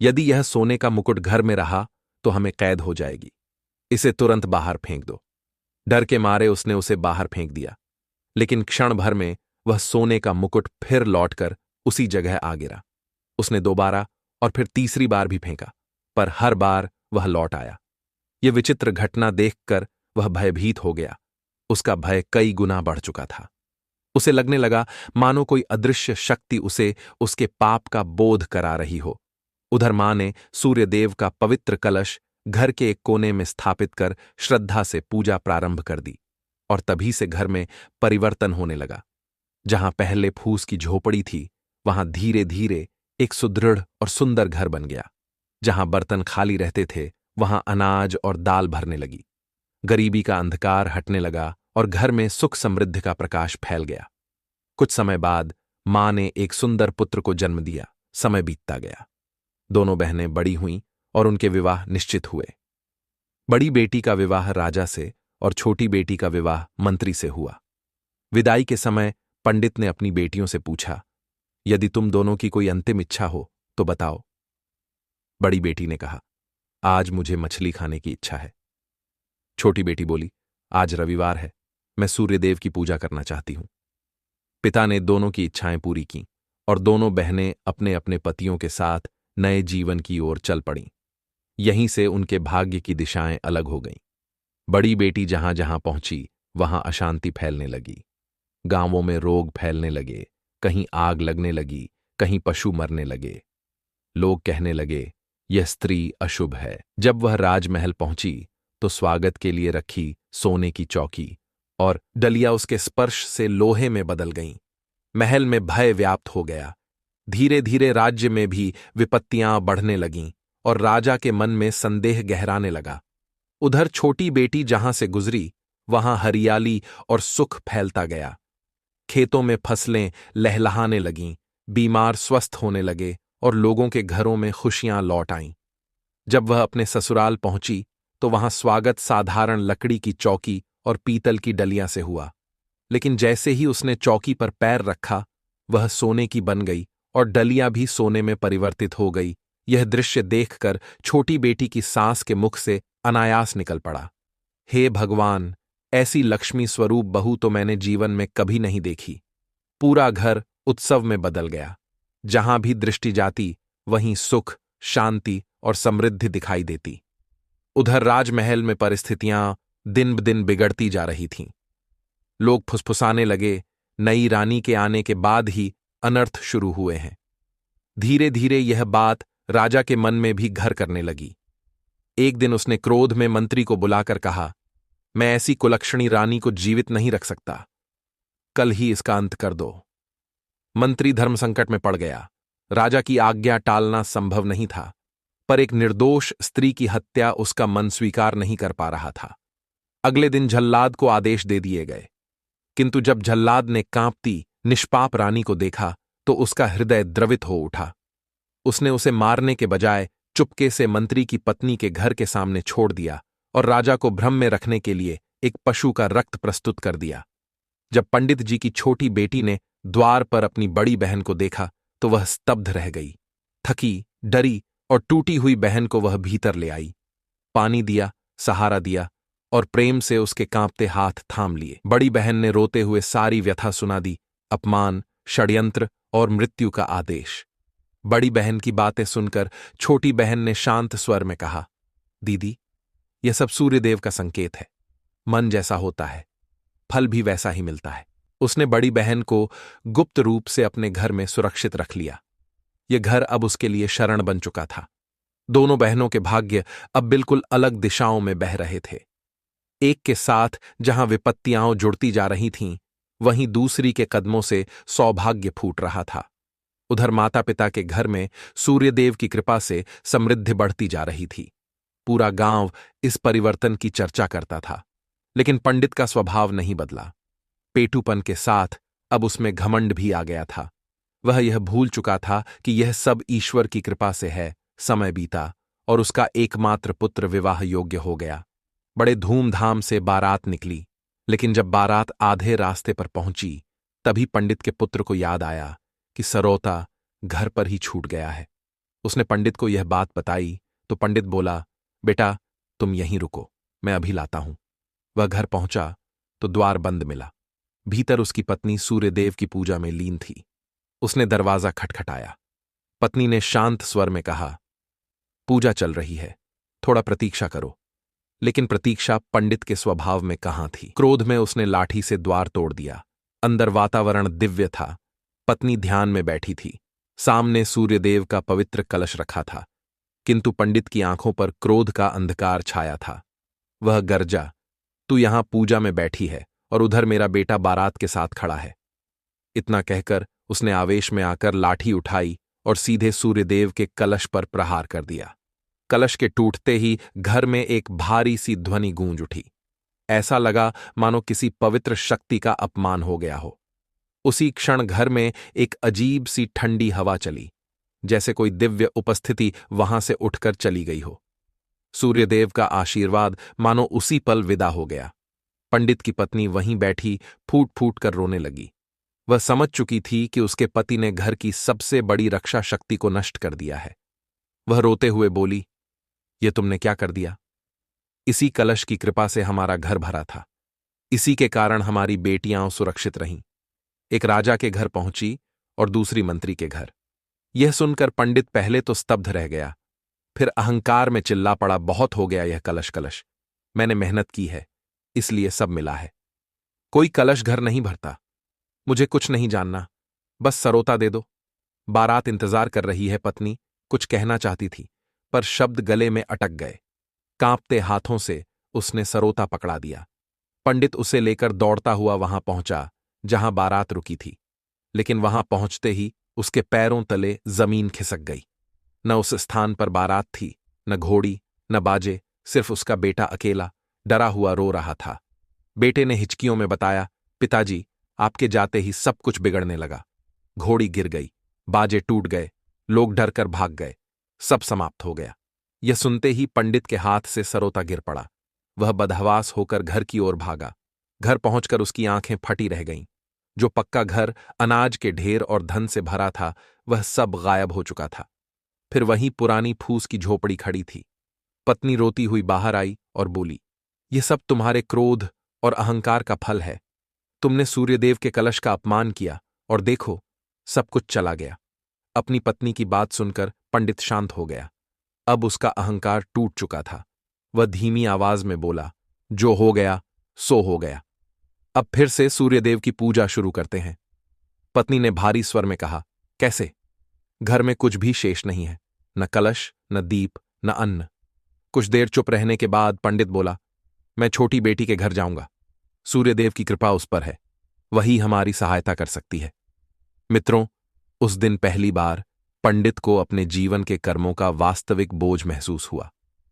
यदि यह सोने का मुकुट घर में रहा तो हमें कैद हो जाएगी। इसे तुरंत बाहर फेंक दो। डर के मारे उसने उसे बाहर फेंक दिया, लेकिन क्षण भर में वह सोने का मुकुट फिर लौटकर उसी जगह आ गिरा। उसने दोबारा और फिर तीसरी बार भी फेंका, पर हर बार वह लौट आया। यह विचित्र घटना देखकर वह भयभीत हो गया। उसका भय कई गुना बढ़ चुका था। उसे लगने लगा मानो कोई अदृश्य शक्ति उसे उसके पाप का बोध करा रही हो। उधर मां ने सूर्यदेव का पवित्र कलश घर के एक कोने में स्थापित कर श्रद्धा से पूजा प्रारंभ कर दी, और तभी से घर में परिवर्तन होने लगा। जहां पहले फूस की झोपड़ी थी, वहां धीरे धीरे एक सुदृढ़ और सुंदर घर बन गया। जहां बर्तन खाली रहते थे, वहां अनाज और दाल भरने लगी। गरीबी का अंधकार हटने लगा और घर में सुख समृद्धि का प्रकाश फैल गया। कुछ समय बाद मां ने एक सुंदर पुत्र को जन्म दिया। समय बीतता गया। दोनों बहनें बड़ी हुईं और उनके विवाह निश्चित हुए। बड़ी बेटी का विवाह राजा से और छोटी बेटी का विवाह मंत्री से हुआ। विदाई के समय पंडित ने अपनी बेटियों से पूछा, यदि तुम दोनों की कोई अंतिम इच्छा हो तो बताओ। बड़ी बेटी ने कहा, आज मुझे मछली खाने की इच्छा है। छोटी बेटी बोली, आज रविवार है, मैं सूर्यदेव की पूजा करना चाहती हूं। पिता ने दोनों की इच्छाएं पूरी की और दोनों बहनें अपने अपने पतियों के साथ नए जीवन की ओर चल पड़ीं। यहीं से उनके भाग्य की दिशाएं अलग हो गईं। बड़ी बेटी जहां जहां पहुंची वहां अशांति फैलने लगी। गांवों में रोग फैलने लगे, कहीं आग लगने लगी, कहीं पशु मरने लगे। लोग कहने लगे, यह स्त्री अशुभ है। जब वह राजमहल पहुंची तो स्वागत के लिए रखी सोने की चौकी और डलिया उसके स्पर्श से लोहे में बदल गईं। महल में भय व्याप्त हो गया। धीरे धीरे राज्य में भी विपत्तियां बढ़ने लगीं और राजा के मन में संदेह गहराने लगा। उधर छोटी बेटी जहां से गुजरी वहां हरियाली और सुख फैलता गया। खेतों में फसलें लहलहाने लगीं, बीमार स्वस्थ होने लगे और लोगों के घरों में खुशियां लौट आईं। जब वह अपने ससुराल पहुंची तो वहां स्वागत साधारण लकड़ी की चौकी और पीतल की डलिया से हुआ, लेकिन जैसे ही उसने चौकी पर पैर रखा वह सोने की बन गई और डलिया भी सोने में परिवर्तित हो गई। यह दृश्य देखकर छोटी बेटी की सास के मुख से अनायास निकल पड़ा, हे भगवान, ऐसी लक्ष्मी स्वरूप बहू तो मैंने जीवन में कभी नहीं देखी। पूरा घर उत्सव में बदल गया। जहां भी दृष्टि जाती वहीं सुख, शांति और समृद्धि दिखाई देती। उधर राजमहल में परिस्थितियां दिन ब दिन बिगड़ती जा रही थीं। लोग फुसफुसाने लगे, नई रानी के आने के बाद ही अनर्थ शुरू हुए हैं। धीरे धीरे यह बात राजा के मन में भी घर करने लगी। एक दिन उसने क्रोध में मंत्री को बुलाकर कहा, मैं ऐसी कुलक्षणी रानी को जीवित नहीं रख सकता, कल ही इसका अंत कर दो। मंत्री धर्म संकट में पड़ गया। राजा की आज्ञा टालना संभव नहीं था, पर एक निर्दोष स्त्री की हत्या उसका मन स्वीकार नहीं कर पा रहा था। अगले दिन जल्लाद को आदेश दे दिए गए, किंतु जब जल्लाद ने कांपती निष्पाप रानी को देखा तो उसका हृदय द्रवित हो उठा। उसने उसे मारने के बजाय चुपके से मंत्री की पत्नी के घर के सामने छोड़ दिया और राजा को भ्रम में रखने के लिए एक पशु का रक्त प्रस्तुत कर दिया। जब पंडित जी की छोटी बेटी ने द्वार पर अपनी बड़ी बहन को देखा तो वह स्तब्ध रह गई। थकी, डरी और टूटी हुई बहन को वह भीतर ले आई, पानी दिया, सहारा दिया और प्रेम से उसके कांपते हाथ थाम लिए। बड़ी बहन ने रोते हुए सारी व्यथा सुना दी, अपमान, षड्यंत्र और मृत्यु का आदेश। बड़ी बहन की बातें सुनकर छोटी बहन ने शांत स्वर में कहा, दीदी, यह सब सूर्यदेव का संकेत है। मन जैसा होता है, फल भी वैसा ही मिलता है। उसने बड़ी बहन को गुप्त रूप से अपने घर में सुरक्षित रख लिया। यह घर अब उसके लिए शरण बन चुका था। दोनों बहनों के भाग्य अब बिल्कुल अलग दिशाओं में बह रहे थे। एक के साथ जहां विपत्तियां जुड़ती जा रही थीं, वहीं दूसरी के कदमों से सौभाग्य फूट रहा था। उधर माता पिता के घर में सूर्यदेव की कृपा से समृद्धि बढ़ती जा रही थी। पूरा गांव इस परिवर्तन की चर्चा करता था, लेकिन पंडित का स्वभाव नहीं बदला। पेटूपन के साथ अब उसमें घमंड भी आ गया था। वह यह भूल चुका था कि यह सब ईश्वर की कृपा से है। समय बीता और उसका एकमात्र पुत्र विवाह योग्य हो गया। बड़े धूमधाम से बारात निकली, लेकिन जब बारात आधे रास्ते पर पहुंची, तभी पंडित के पुत्र को याद आया कि सरौता घर पर ही छूट गया है। उसने पंडित को यह बात बताई तो पंडित बोला, बेटा, तुम यहीं रुको, मैं अभी लाता हूं। वह घर पहुंचा तो द्वार बंद मिला। भीतर उसकी पत्नी सूर्यदेव की पूजा में लीन थी। उसने दरवाजा खटखटाया। पत्नी ने शांत स्वर में कहा, पूजा चल रही है, थोड़ा प्रतीक्षा करो। लेकिन प्रतीक्षा पंडित के स्वभाव में कहां थी। क्रोध में उसने लाठी से द्वार तोड़ दिया। अंदर वातावरण दिव्य था। पत्नी ध्यान में बैठी थी। सामने सूर्यदेव का पवित्र कलश रखा था, किंतु पंडित की आंखों पर क्रोध का अंधकार छाया था। वह गर्जा, तू यहां पूजा में बैठी है और उधर मेरा बेटा बारात के साथ खड़ा है। इतना कहकर उसने आवेश में आकर लाठी उठाई और सीधे सूर्यदेव के कलश पर प्रहार कर दिया। कलश के टूटते ही घर में एक भारी सी ध्वनि गूंज उठी। ऐसा लगा मानो किसी पवित्र शक्ति का अपमान हो गया हो। उसी क्षण घर में एक अजीब सी ठंडी हवा चली, जैसे कोई दिव्य उपस्थिति वहां से उठकर चली गई हो। सूर्यदेव का आशीर्वाद मानो उसी पल विदा हो गया। पंडित की पत्नी वहीं बैठी फूट फूट कर रोने लगी। वह समझ चुकी थी कि उसके पति ने घर की सबसे बड़ी रक्षा शक्ति को नष्ट कर दिया है। वह रोते हुए बोली, ये तुमने क्या कर दिया? इसी कलश की कृपा से हमारा घर भरा था। इसी के कारण हमारी बेटियां सुरक्षित रहीं। एक राजा के घर पहुंची और दूसरी मंत्री के घर। यह सुनकर पंडित पहले तो स्तब्ध रह गया, फिर अहंकार में चिल्ला पड़ा, बहुत हो गया यह कलश कलश। मैंने मेहनत की है, इसलिए सब मिला है। कोई कलश घर नहीं भरता। मुझे कुछ नहीं जानना, बस सरौता दे दो। बारात इंतजार कर रही है। पत्नी कुछ कहना चाहती थी, पर शब्द गले में अटक गए। कांपते हाथों से उसने सरौता पकड़ा दिया। पंडित उसे लेकर दौड़ता हुआ वहां पहुंचा जहां बारात रुकी थी, लेकिन वहां पहुंचते ही उसके पैरों तले जमीन खिसक गई। न उस स्थान पर बारात थी, न घोड़ी, न बाजे, सिर्फ उसका बेटा अकेला डरा हुआ रो रहा था। बेटे ने हिचकियों में बताया, पिताजी, आपके जाते ही सब कुछ बिगड़ने लगा। घोड़ी गिर गई, बाजे टूट गए, लोग डर कर भाग गए, सब समाप्त हो गया। यह सुनते ही पंडित के हाथ से सरौता गिर पड़ा। वह बदहवास होकर घर की ओर भागा। घर पहुंचकर उसकी आंखें फटी रह गईं। जो पक्का घर अनाज के ढेर और धन से भरा था, वह सब गायब हो चुका था। फिर वहीं पुरानी फूस की झोपड़ी खड़ी थी। पत्नी रोती हुई बाहर आई और बोली, यह सब तुम्हारे क्रोध और अहंकार का फल है। तुमने सूर्यदेव के कलश का अपमान किया और देखो, सब कुछ चला गया। अपनी पत्नी की बात सुनकर पंडित शांत हो गया। अब उसका अहंकार टूट चुका था। वह धीमी आवाज में बोला, जो हो गया सो हो गया। अब फिर से सूर्यदेव की पूजा शुरू करते हैं। पत्नी ने भारी स्वर में कहा, कैसे? घर में कुछ भी शेष नहीं है, न कलश, न दीप, न अन्न। कुछ देर चुप रहने के बाद पंडित बोला, मैं छोटी बेटी के घर जाऊंगा। सूर्यदेव की कृपा उस पर है, वही हमारी सहायता कर सकती है। मित्रों, उस दिन पहली बार पंडित को अपने जीवन के कर्मों का वास्तविक बोझ महसूस हुआ।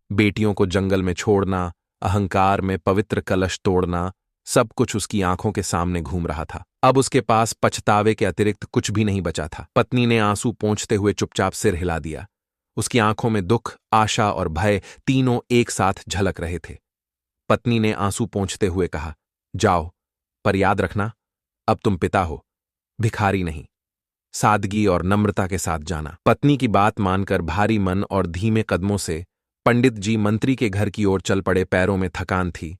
बेटियों को जंगल में छोड़ना, अहंकार में पवित्र कलश तोड़ना, सब कुछ उसकी आंखों के सामने घूम रहा था। अब उसके पास पछतावे के अतिरिक्त कुछ भी नहीं बचा था। पत्नी ने आंसू पोंछते हुए चुपचाप सिर हिला दिया। उसकी आंखों में दुख, आशा और भय तीनों एक साथ झलक रहे थे। पत्नी ने आंसू पोंछते हुए कहा, जाओ, पर याद रखना, अब तुम पिता हो, भिखारी नहीं। सादगी और नम्रता के साथ जाना। पत्नी की बात मानकर भारी मन और धीमे कदमों से पंडित जी मंत्री के घर की ओर चल पड़े। पैरों में थकान थी,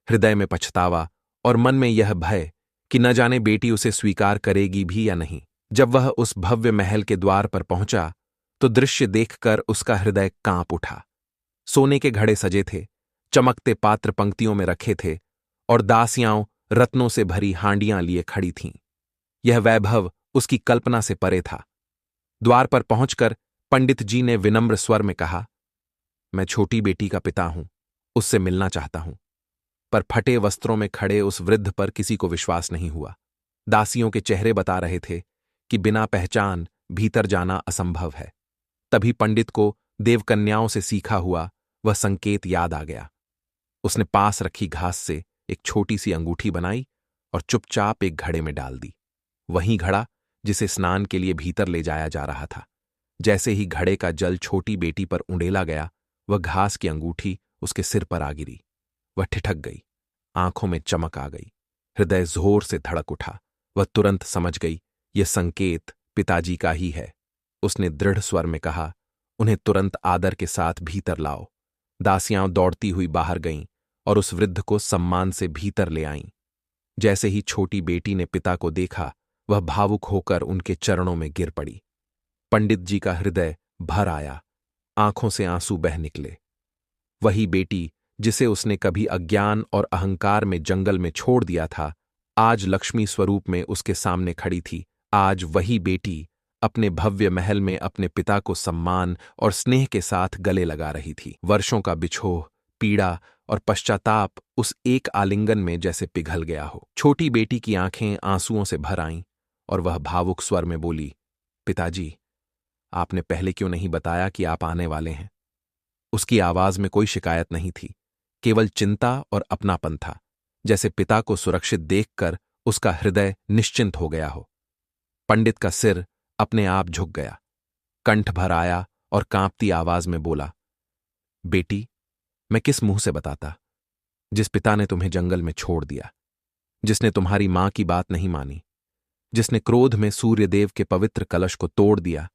हृदय में पछतावा और मन में यह भय कि न जाने बेटी उसे स्वीकार करेगी भी या नहीं। जब वह उस भव्य महल के द्वार पर पहुंचा तो दृश्य देखकर उसका हृदय कांप उठा। सोने के घड़े सजे थे, चमकते पात्र पंक्तियों में रखे थे और दासियां रत्नों से भरी हांडियां लिए खड़ी थीं। यह वैभव उसकी कल्पना से परे था। द्वार पर पहुंचकर पंडित जी ने विनम्र स्वर में कहा, मैं छोटी बेटी का पिता हूं, उससे मिलना चाहता हूं। पर फटे वस्त्रों में खड़े उस वृद्ध पर किसी को विश्वास नहीं हुआ। दासियों के चेहरे बता रहे थे कि बिना पहचान भीतर जाना असंभव है। तभी पंडित को देवकन्याओं से सीखा हुआ वह संकेत याद आ गया। उसने पास रखी घास से एक छोटी सी अंगूठी बनाई और चुपचाप एक घड़े में डाल दी। वही घड़ा जिसे स्नान के लिए भीतर ले जाया जा रहा था। जैसे ही घड़े का जल छोटी बेटी पर उंडेला गया, वह घास की अंगूठी उसके सिर पर आ गिरी। वह ठिठक गई, आंखों में चमक आ गई, हृदय जोर से धड़क उठा। वह तुरंत समझ गई, यह संकेत पिताजी का ही है। उसने दृढ़ स्वर में कहा, उन्हें तुरंत आदर के साथ भीतर लाओ। दासियां दौड़ती हुई बाहर गईं और उस वृद्ध को सम्मान से भीतर ले आईं। जैसे ही छोटी बेटी ने पिता को देखा, वह भावुक होकर उनके चरणों में गिर पड़ी। पंडित जी का हृदय भर आया, आंखों से आंसू बह निकले। वही बेटी जिसे उसने कभी अज्ञान और अहंकार में जंगल में छोड़ दिया था, आज लक्ष्मी स्वरूप में उसके सामने खड़ी थी। आज वही बेटी अपने भव्य महल में अपने पिता को सम्मान और स्नेह के साथ गले लगा रही थी। वर्षों का बिछोह, पीड़ा और पश्चाताप उस एक आलिंगन में जैसे पिघल गया हो। छोटी बेटी की आंखें आंसुओं से भर आईं और वह भावुक स्वर में बोली, पिताजी, आपने पहले क्यों नहीं बताया कि आप आने वाले हैं? उसकी आवाज में कोई शिकायत नहीं थी, केवल चिंता और अपनापन था, जैसे पिता को सुरक्षित देखकर उसका हृदय निश्चिंत हो गया हो। पंडित का सिर अपने आप झुक गया, कंठ भर आया और कांपती आवाज में बोला, बेटी, मैं किस मुंह से बताता? जिस पिता ने तुम्हें जंगल में छोड़ दिया, जिसने तुम्हारी मां की बात नहीं मानी, जिसने क्रोध में सूर्यदेव के पवित्र कलश को तोड़ दिया,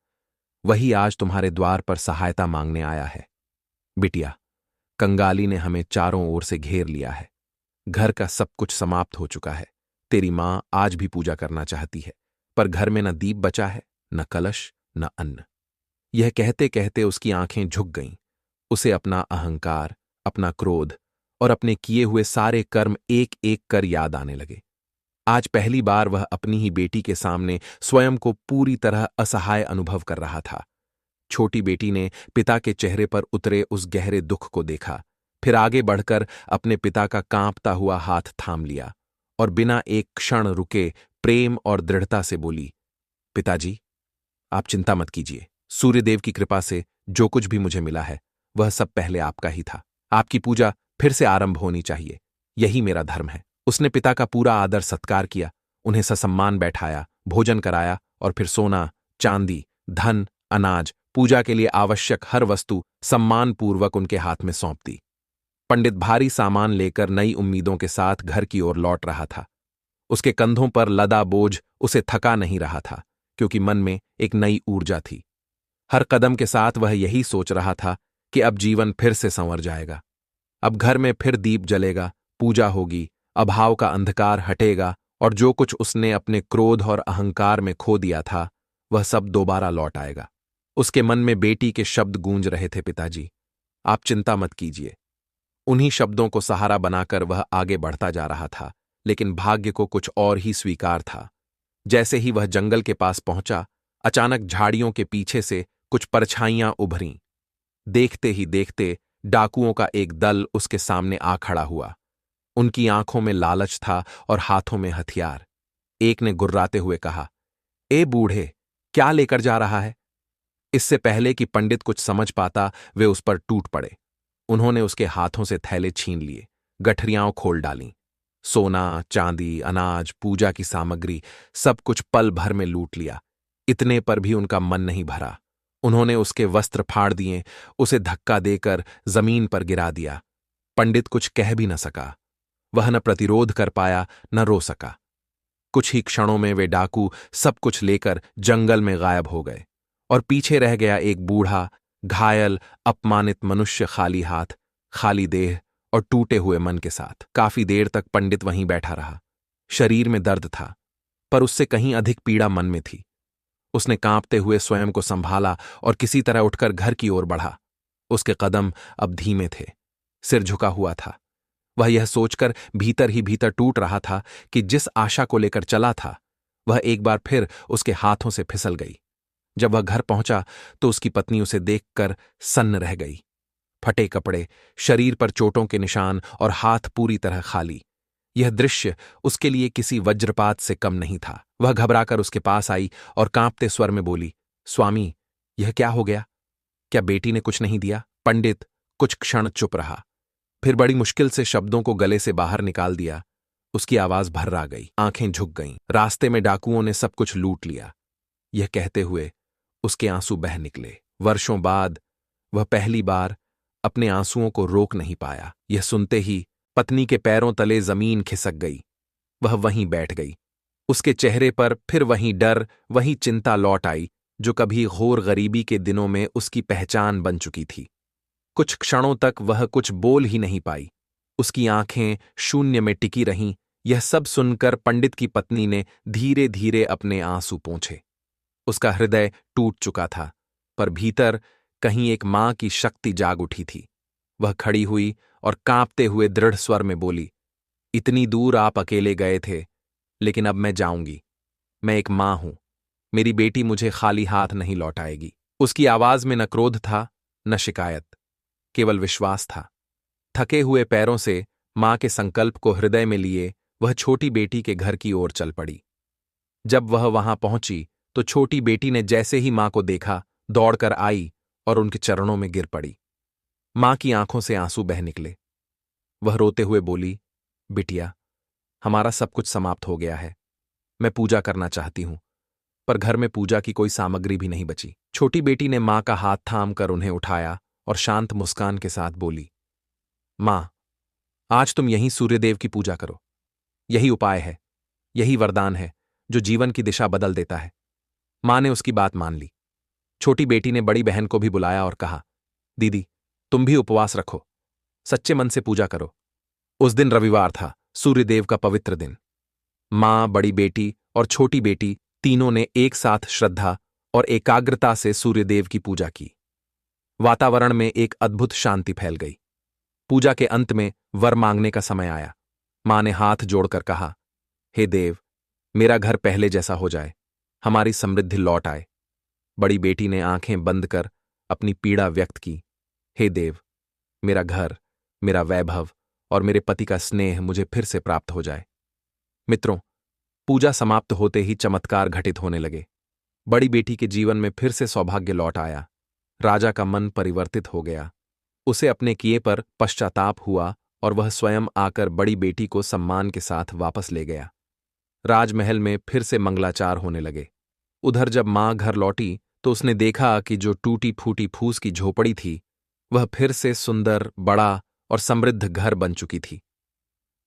वही आज तुम्हारे द्वार पर सहायता मांगने आया है। बिटिया, कंगाली ने हमें चारों ओर से घेर लिया है। घर का सब कुछ समाप्त हो चुका है। तेरी मां आज भी पूजा करना चाहती है, पर घर में न दीप बचा है, न कलश, न अन्न। यह कहते कहते उसकी आंखें झुक गईं। उसे अपना अहंकार, अपना क्रोध और अपने किए हुए सारे कर्म एक एक कर याद आने लगे। आज पहली बार वह अपनी ही बेटी के सामने स्वयं को पूरी तरह असहाय अनुभव कर रहा था। छोटी बेटी ने पिता के चेहरे पर उतरे उस गहरे दुख को देखा, फिर आगे बढ़कर अपने पिता का कांपता हुआ हाथ थाम लिया और बिना एक क्षण रुके प्रेम और दृढ़ता से बोली, पिताजी, आप चिंता मत कीजिए। सूर्यदेव की कृपा से जो कुछ भी मुझे मिला है, वह सब पहले आपका ही था। आपकी पूजा फिर से आरंभ होनी चाहिए, यही मेरा धर्म है। उसने पिता का पूरा आदर सत्कार किया, उन्हें ससम्मान बैठाया, भोजन कराया और फिर सोना, चांदी, धन, अनाज, पूजा के लिए आवश्यक हर वस्तु सम्मानपूर्वक उनके हाथ में सौंप दी। पंडित भारी सामान लेकर नई उम्मीदों के साथ घर की ओर लौट रहा था। उसके कंधों पर लदा बोझ उसे थका नहीं रहा था, क्योंकि मन में एक नई ऊर्जा थी। हर कदम के साथ वह यही सोच रहा था कि अब जीवन फिर से संवर जाएगा। अब घर में फिर दीप जलेगा, पूजा होगी, अभाव का अंधकार हटेगा और जो कुछ उसने अपने क्रोध और अहंकार में खो दिया था, वह सब दोबारा लौट आएगा। उसके मन में बेटी के शब्द गूंज रहे थे, पिताजी, आप चिंता मत कीजिए। उन्हीं शब्दों को सहारा बनाकर वह आगे बढ़ता जा रहा था, लेकिन भाग्य को कुछ और ही स्वीकार था। जैसे ही वह जंगल के पास पहुंचा, अचानक झाड़ियों के पीछे से कुछ परछाइयां उभरीं। देखते ही देखते डाकुओं का एक दल उसके सामने आ खड़ा हुआ। उनकी आंखों में लालच था और हाथों में हथियार। एक ने गुर्राते हुए कहा, ए बूढ़े, क्या लेकर जा रहा है? इससे पहले कि पंडित कुछ समझ पाता, वे उस पर टूट पड़े। उन्होंने उसके हाथों से थैले छीन लिए, गठरियां खोल डालीं। सोना, चांदी, अनाज, पूजा की सामग्री, सब कुछ पल भर में लूट लिया। इतने पर भी उनका मन नहीं भरा। उन्होंने उसके वस्त्र फाड़ दिए, उसे धक्का देकर जमीन पर गिरा दिया। पंडित कुछ कह भी न सका। वह न प्रतिरोध कर पाया, न रो सका। कुछ ही क्षणों में वे डाकू सब कुछ लेकर जंगल में गायब हो गए और पीछे रह गया एक बूढ़ा, घायल, अपमानित मनुष्य, खाली हाथ, खाली देह और टूटे हुए मन के साथ। काफी देर तक पंडित वहीं बैठा रहा। शरीर में दर्द था, पर उससे कहीं अधिक पीड़ा मन में थी। उसने कांपते हुए स्वयं को संभाला और किसी तरह उठकर घर की ओर बढ़ा। उसके कदम अब धीमे थे, सिर झुका हुआ था। वह यह सोचकर भीतर ही भीतर टूट रहा था कि जिस आशा को लेकर चला था वह एक बार फिर उसके हाथों से फिसल गई। जब वह घर पहुंचा तो उसकी पत्नी उसे देखकर सन्न रह गई। फटे कपड़े, शरीर पर चोटों के निशान और हाथ पूरी तरह खाली। यह दृश्य उसके लिए किसी वज्रपात से कम नहीं था। वह घबराकर उसके पास आई और कांपते स्वर में बोली, स्वामी, यह क्या हो गया? क्या बेटी ने कुछ नहीं दिया? पंडित कुछ क्षण चुप रहा, फिर बड़ी मुश्किल से शब्दों को गले से बाहर निकाल दिया। उसकी आवाज भर्रा गई, आंखें झुक गईं। रास्ते में डाकुओं ने सब कुछ लूट लिया। यह कहते हुए उसके आंसू बह निकले। वर्षों बाद वह पहली बार अपने आंसुओं को रोक नहीं पाया। यह सुनते ही पत्नी के पैरों तले जमीन खिसक गई। वह वहीं बैठ गई। उसके चेहरे पर फिर वही डर, वही चिंता लौट आई जो कभी घोर गरीबी के दिनों में उसकी पहचान बन चुकी थी। कुछ क्षणों तक वह कुछ बोल ही नहीं पाई। उसकी आंखें शून्य में टिकी रहीं। यह सब सुनकर पंडित की पत्नी ने धीरे धीरे अपने आंसू पोंछे। उसका हृदय टूट चुका था, पर भीतर कहीं एक मां की शक्ति जाग उठी थी। वह खड़ी हुई और कांपते हुए दृढ़ स्वर में बोली, इतनी दूर आप अकेले गए थे, लेकिन अब मैं जाऊंगी। मैं एक मां हूं। मेरी बेटी मुझे खाली हाथ नहीं लौटाएगी। उसकी आवाज में न क्रोध था, न शिकायत, केवल विश्वास था। थके हुए पैरों से मां के संकल्प को हृदय में लिए वह छोटी बेटी के घर की ओर चल पड़ी। जब वह वहां पहुंची तो छोटी बेटी ने जैसे ही मां को देखा, दौड़कर आई और उनके चरणों में गिर पड़ी। मां की आंखों से आंसू बह निकले। वह रोते हुए बोली, बिटिया, हमारा सब कुछ समाप्त हो गया है। मैं पूजा करना चाहती हूं, पर घर में पूजा की कोई सामग्री भी नहीं बची। छोटी बेटी ने मां का हाथ थाम कर उन्हें उठाया और शांत मुस्कान के साथ बोली, मां, आज तुम यहीं सूर्यदेव की पूजा करो। यही उपाय है, यही वरदान है जो जीवन की दिशा बदल देता है। मां ने उसकी बात मान ली। छोटी बेटी ने बड़ी बहन को भी बुलाया और कहा, दीदी, तुम भी उपवास रखो, सच्चे मन से पूजा करो। उस दिन रविवार था, सूर्यदेव का पवित्र दिन। मां, बड़ी बेटी और छोटी बेटी तीनों ने एक साथ श्रद्धा और एकाग्रता से सूर्यदेव की पूजा की। वातावरण में एक अद्भुत शांति फैल गई। पूजा के अंत में वर मांगने का समय आया। मां ने हाथ जोड़कर कहा, हे देव, मेरा घर पहले जैसा हो जाए, हमारी समृद्धि लौट आए। बड़ी बेटी ने आंखें बंद कर अपनी पीड़ा व्यक्त की, हे देव, मेरा घर, मेरा वैभव और मेरे पति का स्नेह मुझे फिर से प्राप्त हो जाए। मित्रों, पूजा समाप्त होते ही चमत्कार घटित होने लगे। बड़ी बेटी के जीवन में फिर से सौभाग्य लौट आया। राजा का मन परिवर्तित हो गया। उसे अपने किए पर पश्चाताप हुआ और वह स्वयं आकर बड़ी बेटी को सम्मान के साथ वापस ले गया। राजमहल में फिर से मंगलाचार होने लगे। उधर जब मां घर लौटी तो उसने देखा कि जो टूटी फूटी फूस की झोपड़ी थी वह फिर से सुंदर, बड़ा और समृद्ध घर बन चुकी थी।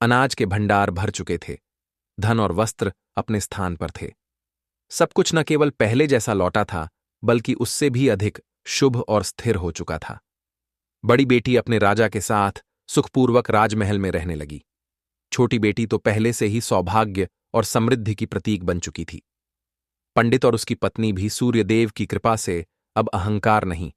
अनाज के भंडार भर चुके थे। धन और वस्त्र अपने स्थान पर थे। सब कुछ न केवल पहले जैसा लौटा था, बल्कि उससे भी अधिक शुभ और स्थिर हो चुका था। बड़ी बेटी अपने राजा के साथ सुखपूर्वक राजमहल में रहने लगी। छोटी बेटी तो पहले से ही सौभाग्य और समृद्धि की प्रतीक बन चुकी थी। पंडित और उसकी पत्नी भी सूर्यदेव की कृपा से अब अहंकार नहीं,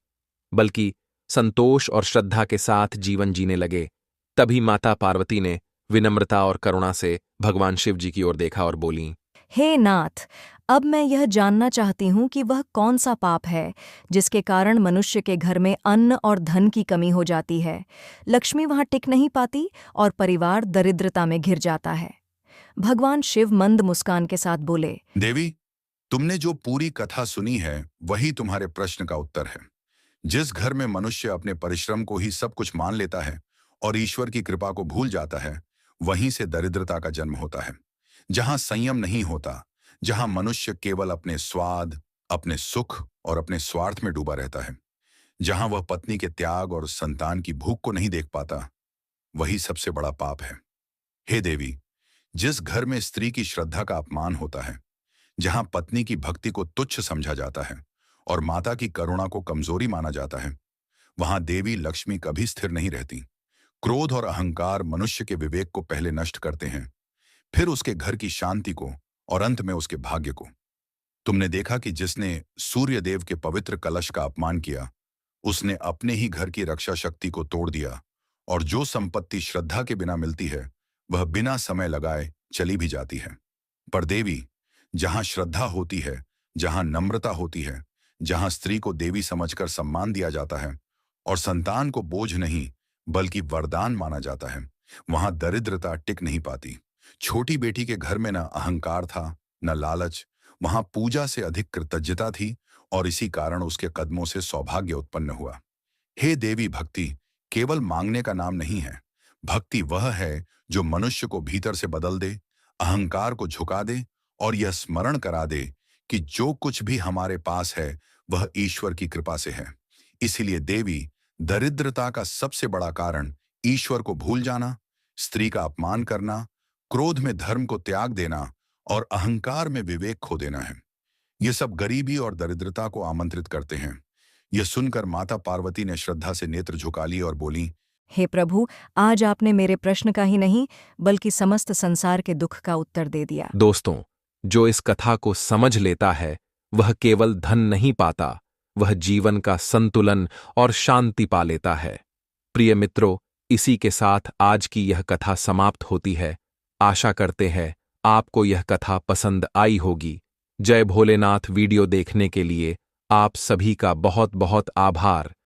बल्कि संतोष और श्रद्धा के साथ जीवन जीने लगे। तभी माता पार्वती ने विनम्रता और करुणा से भगवान शिव जी की ओर देखा और बोलीं, हे नाथ, अब मैं यह जानना चाहती हूँ कि वह कौन सा पाप है जिसके कारण मनुष्य के घर में अन्न और धन की कमी हो जाती है, लक्ष्मी वहाँ टिक नहीं पाती और परिवार दरिद्रता में घिर जाता है। भगवान शिव मंद मुस्कान के साथ बोले, देवी, तुमने जो पूरी कथा सुनी है वही तुम्हारे प्रश्न का उत्तर है। जिस घर में मनुष्य अपने परिश्रम को ही सब कुछ मान लेता है और ईश्वर की कृपा को भूल जाता है, वहीं से दरिद्रता का जन्म होता है। जहां संयम नहीं होता, जहां मनुष्य केवल अपने स्वाद, अपने सुख और अपने स्वार्थ में डूबा रहता है, जहां वह पत्नी के त्याग और संतान की भूख को नहीं देख पाता, वही सबसे बड़ा पाप है। हे देवी, जिस घर में स्त्री की श्रद्धा का अपमान होता है, जहां पत्नी की भक्ति को तुच्छ समझा जाता है और माता की करुणा को कमजोरी माना जाता है, वहां देवी लक्ष्मी कभी स्थिर नहीं रहती। क्रोध और अहंकार मनुष्य के विवेक को पहले नष्ट करते हैं, फिर उसके घर की शांति को और अंत में उसके भाग्य को। तुमने देखा कि जिसने सूर्य देव के पवित्र कलश का अपमान किया, उसने अपने ही घर की रक्षा शक्ति को तोड़ दिया, और जो संपत्ति श्रद्धा के बिना मिलती है वह बिना समय लगाए चली भी जाती है। पर देवी, जहां श्रद्धा होती है, जहां नम्रता होती है, जहां स्त्री को देवी समझकर सम्मान दिया जाता है और संतान को बोझ नहीं बल्कि वरदान माना जाता है, वहां दरिद्रता टिक नहीं पाती। छोटी बेटी के घर में न अहंकार था, न लालच, वहां पूजा से अधिक कृतज्ञता थी, और इसी कारण उसके कदमों से सौभाग्य उत्पन्न हुआ। हे देवी, भक्ति केवल मांगने का नाम नहीं है। भक्ति वह है जो मनुष्य को भीतर से बदल दे, अहंकार को झुका दे और यह स्मरण करा दे कि जो कुछ भी हमारे पास है वह ईश्वर की कृपा से है। इसीलिए देवी, दरिद्रता का सबसे बड़ा कारण ईश्वर को भूल जाना, स्त्री का अपमान करना, क्रोध में धर्म को त्याग देना और अहंकार में विवेक खो देना है। ये सब गरीबी और दरिद्रता को आमंत्रित करते हैं। यह सुनकर माता पार्वती ने श्रद्धा से नेत्र झुका लिए और बोली, हे प्रभु, आज आपने मेरे प्रश्न का ही नहीं बल्कि समस्त संसार के दुख का उत्तर दे दिया। दोस्तों, जो इस कथा को समझ लेता है वह केवल धन नहीं पाता, वह जीवन का संतुलन और शांति पा लेता है। प्रिय मित्रों, इसी के साथ आज की यह कथा समाप्त होती है। आशा करते हैं आपको यह कथा पसंद आई होगी। जय भोलेनाथ वीडियो देखने के लिए आप सभी का बहुत बहुत आभार।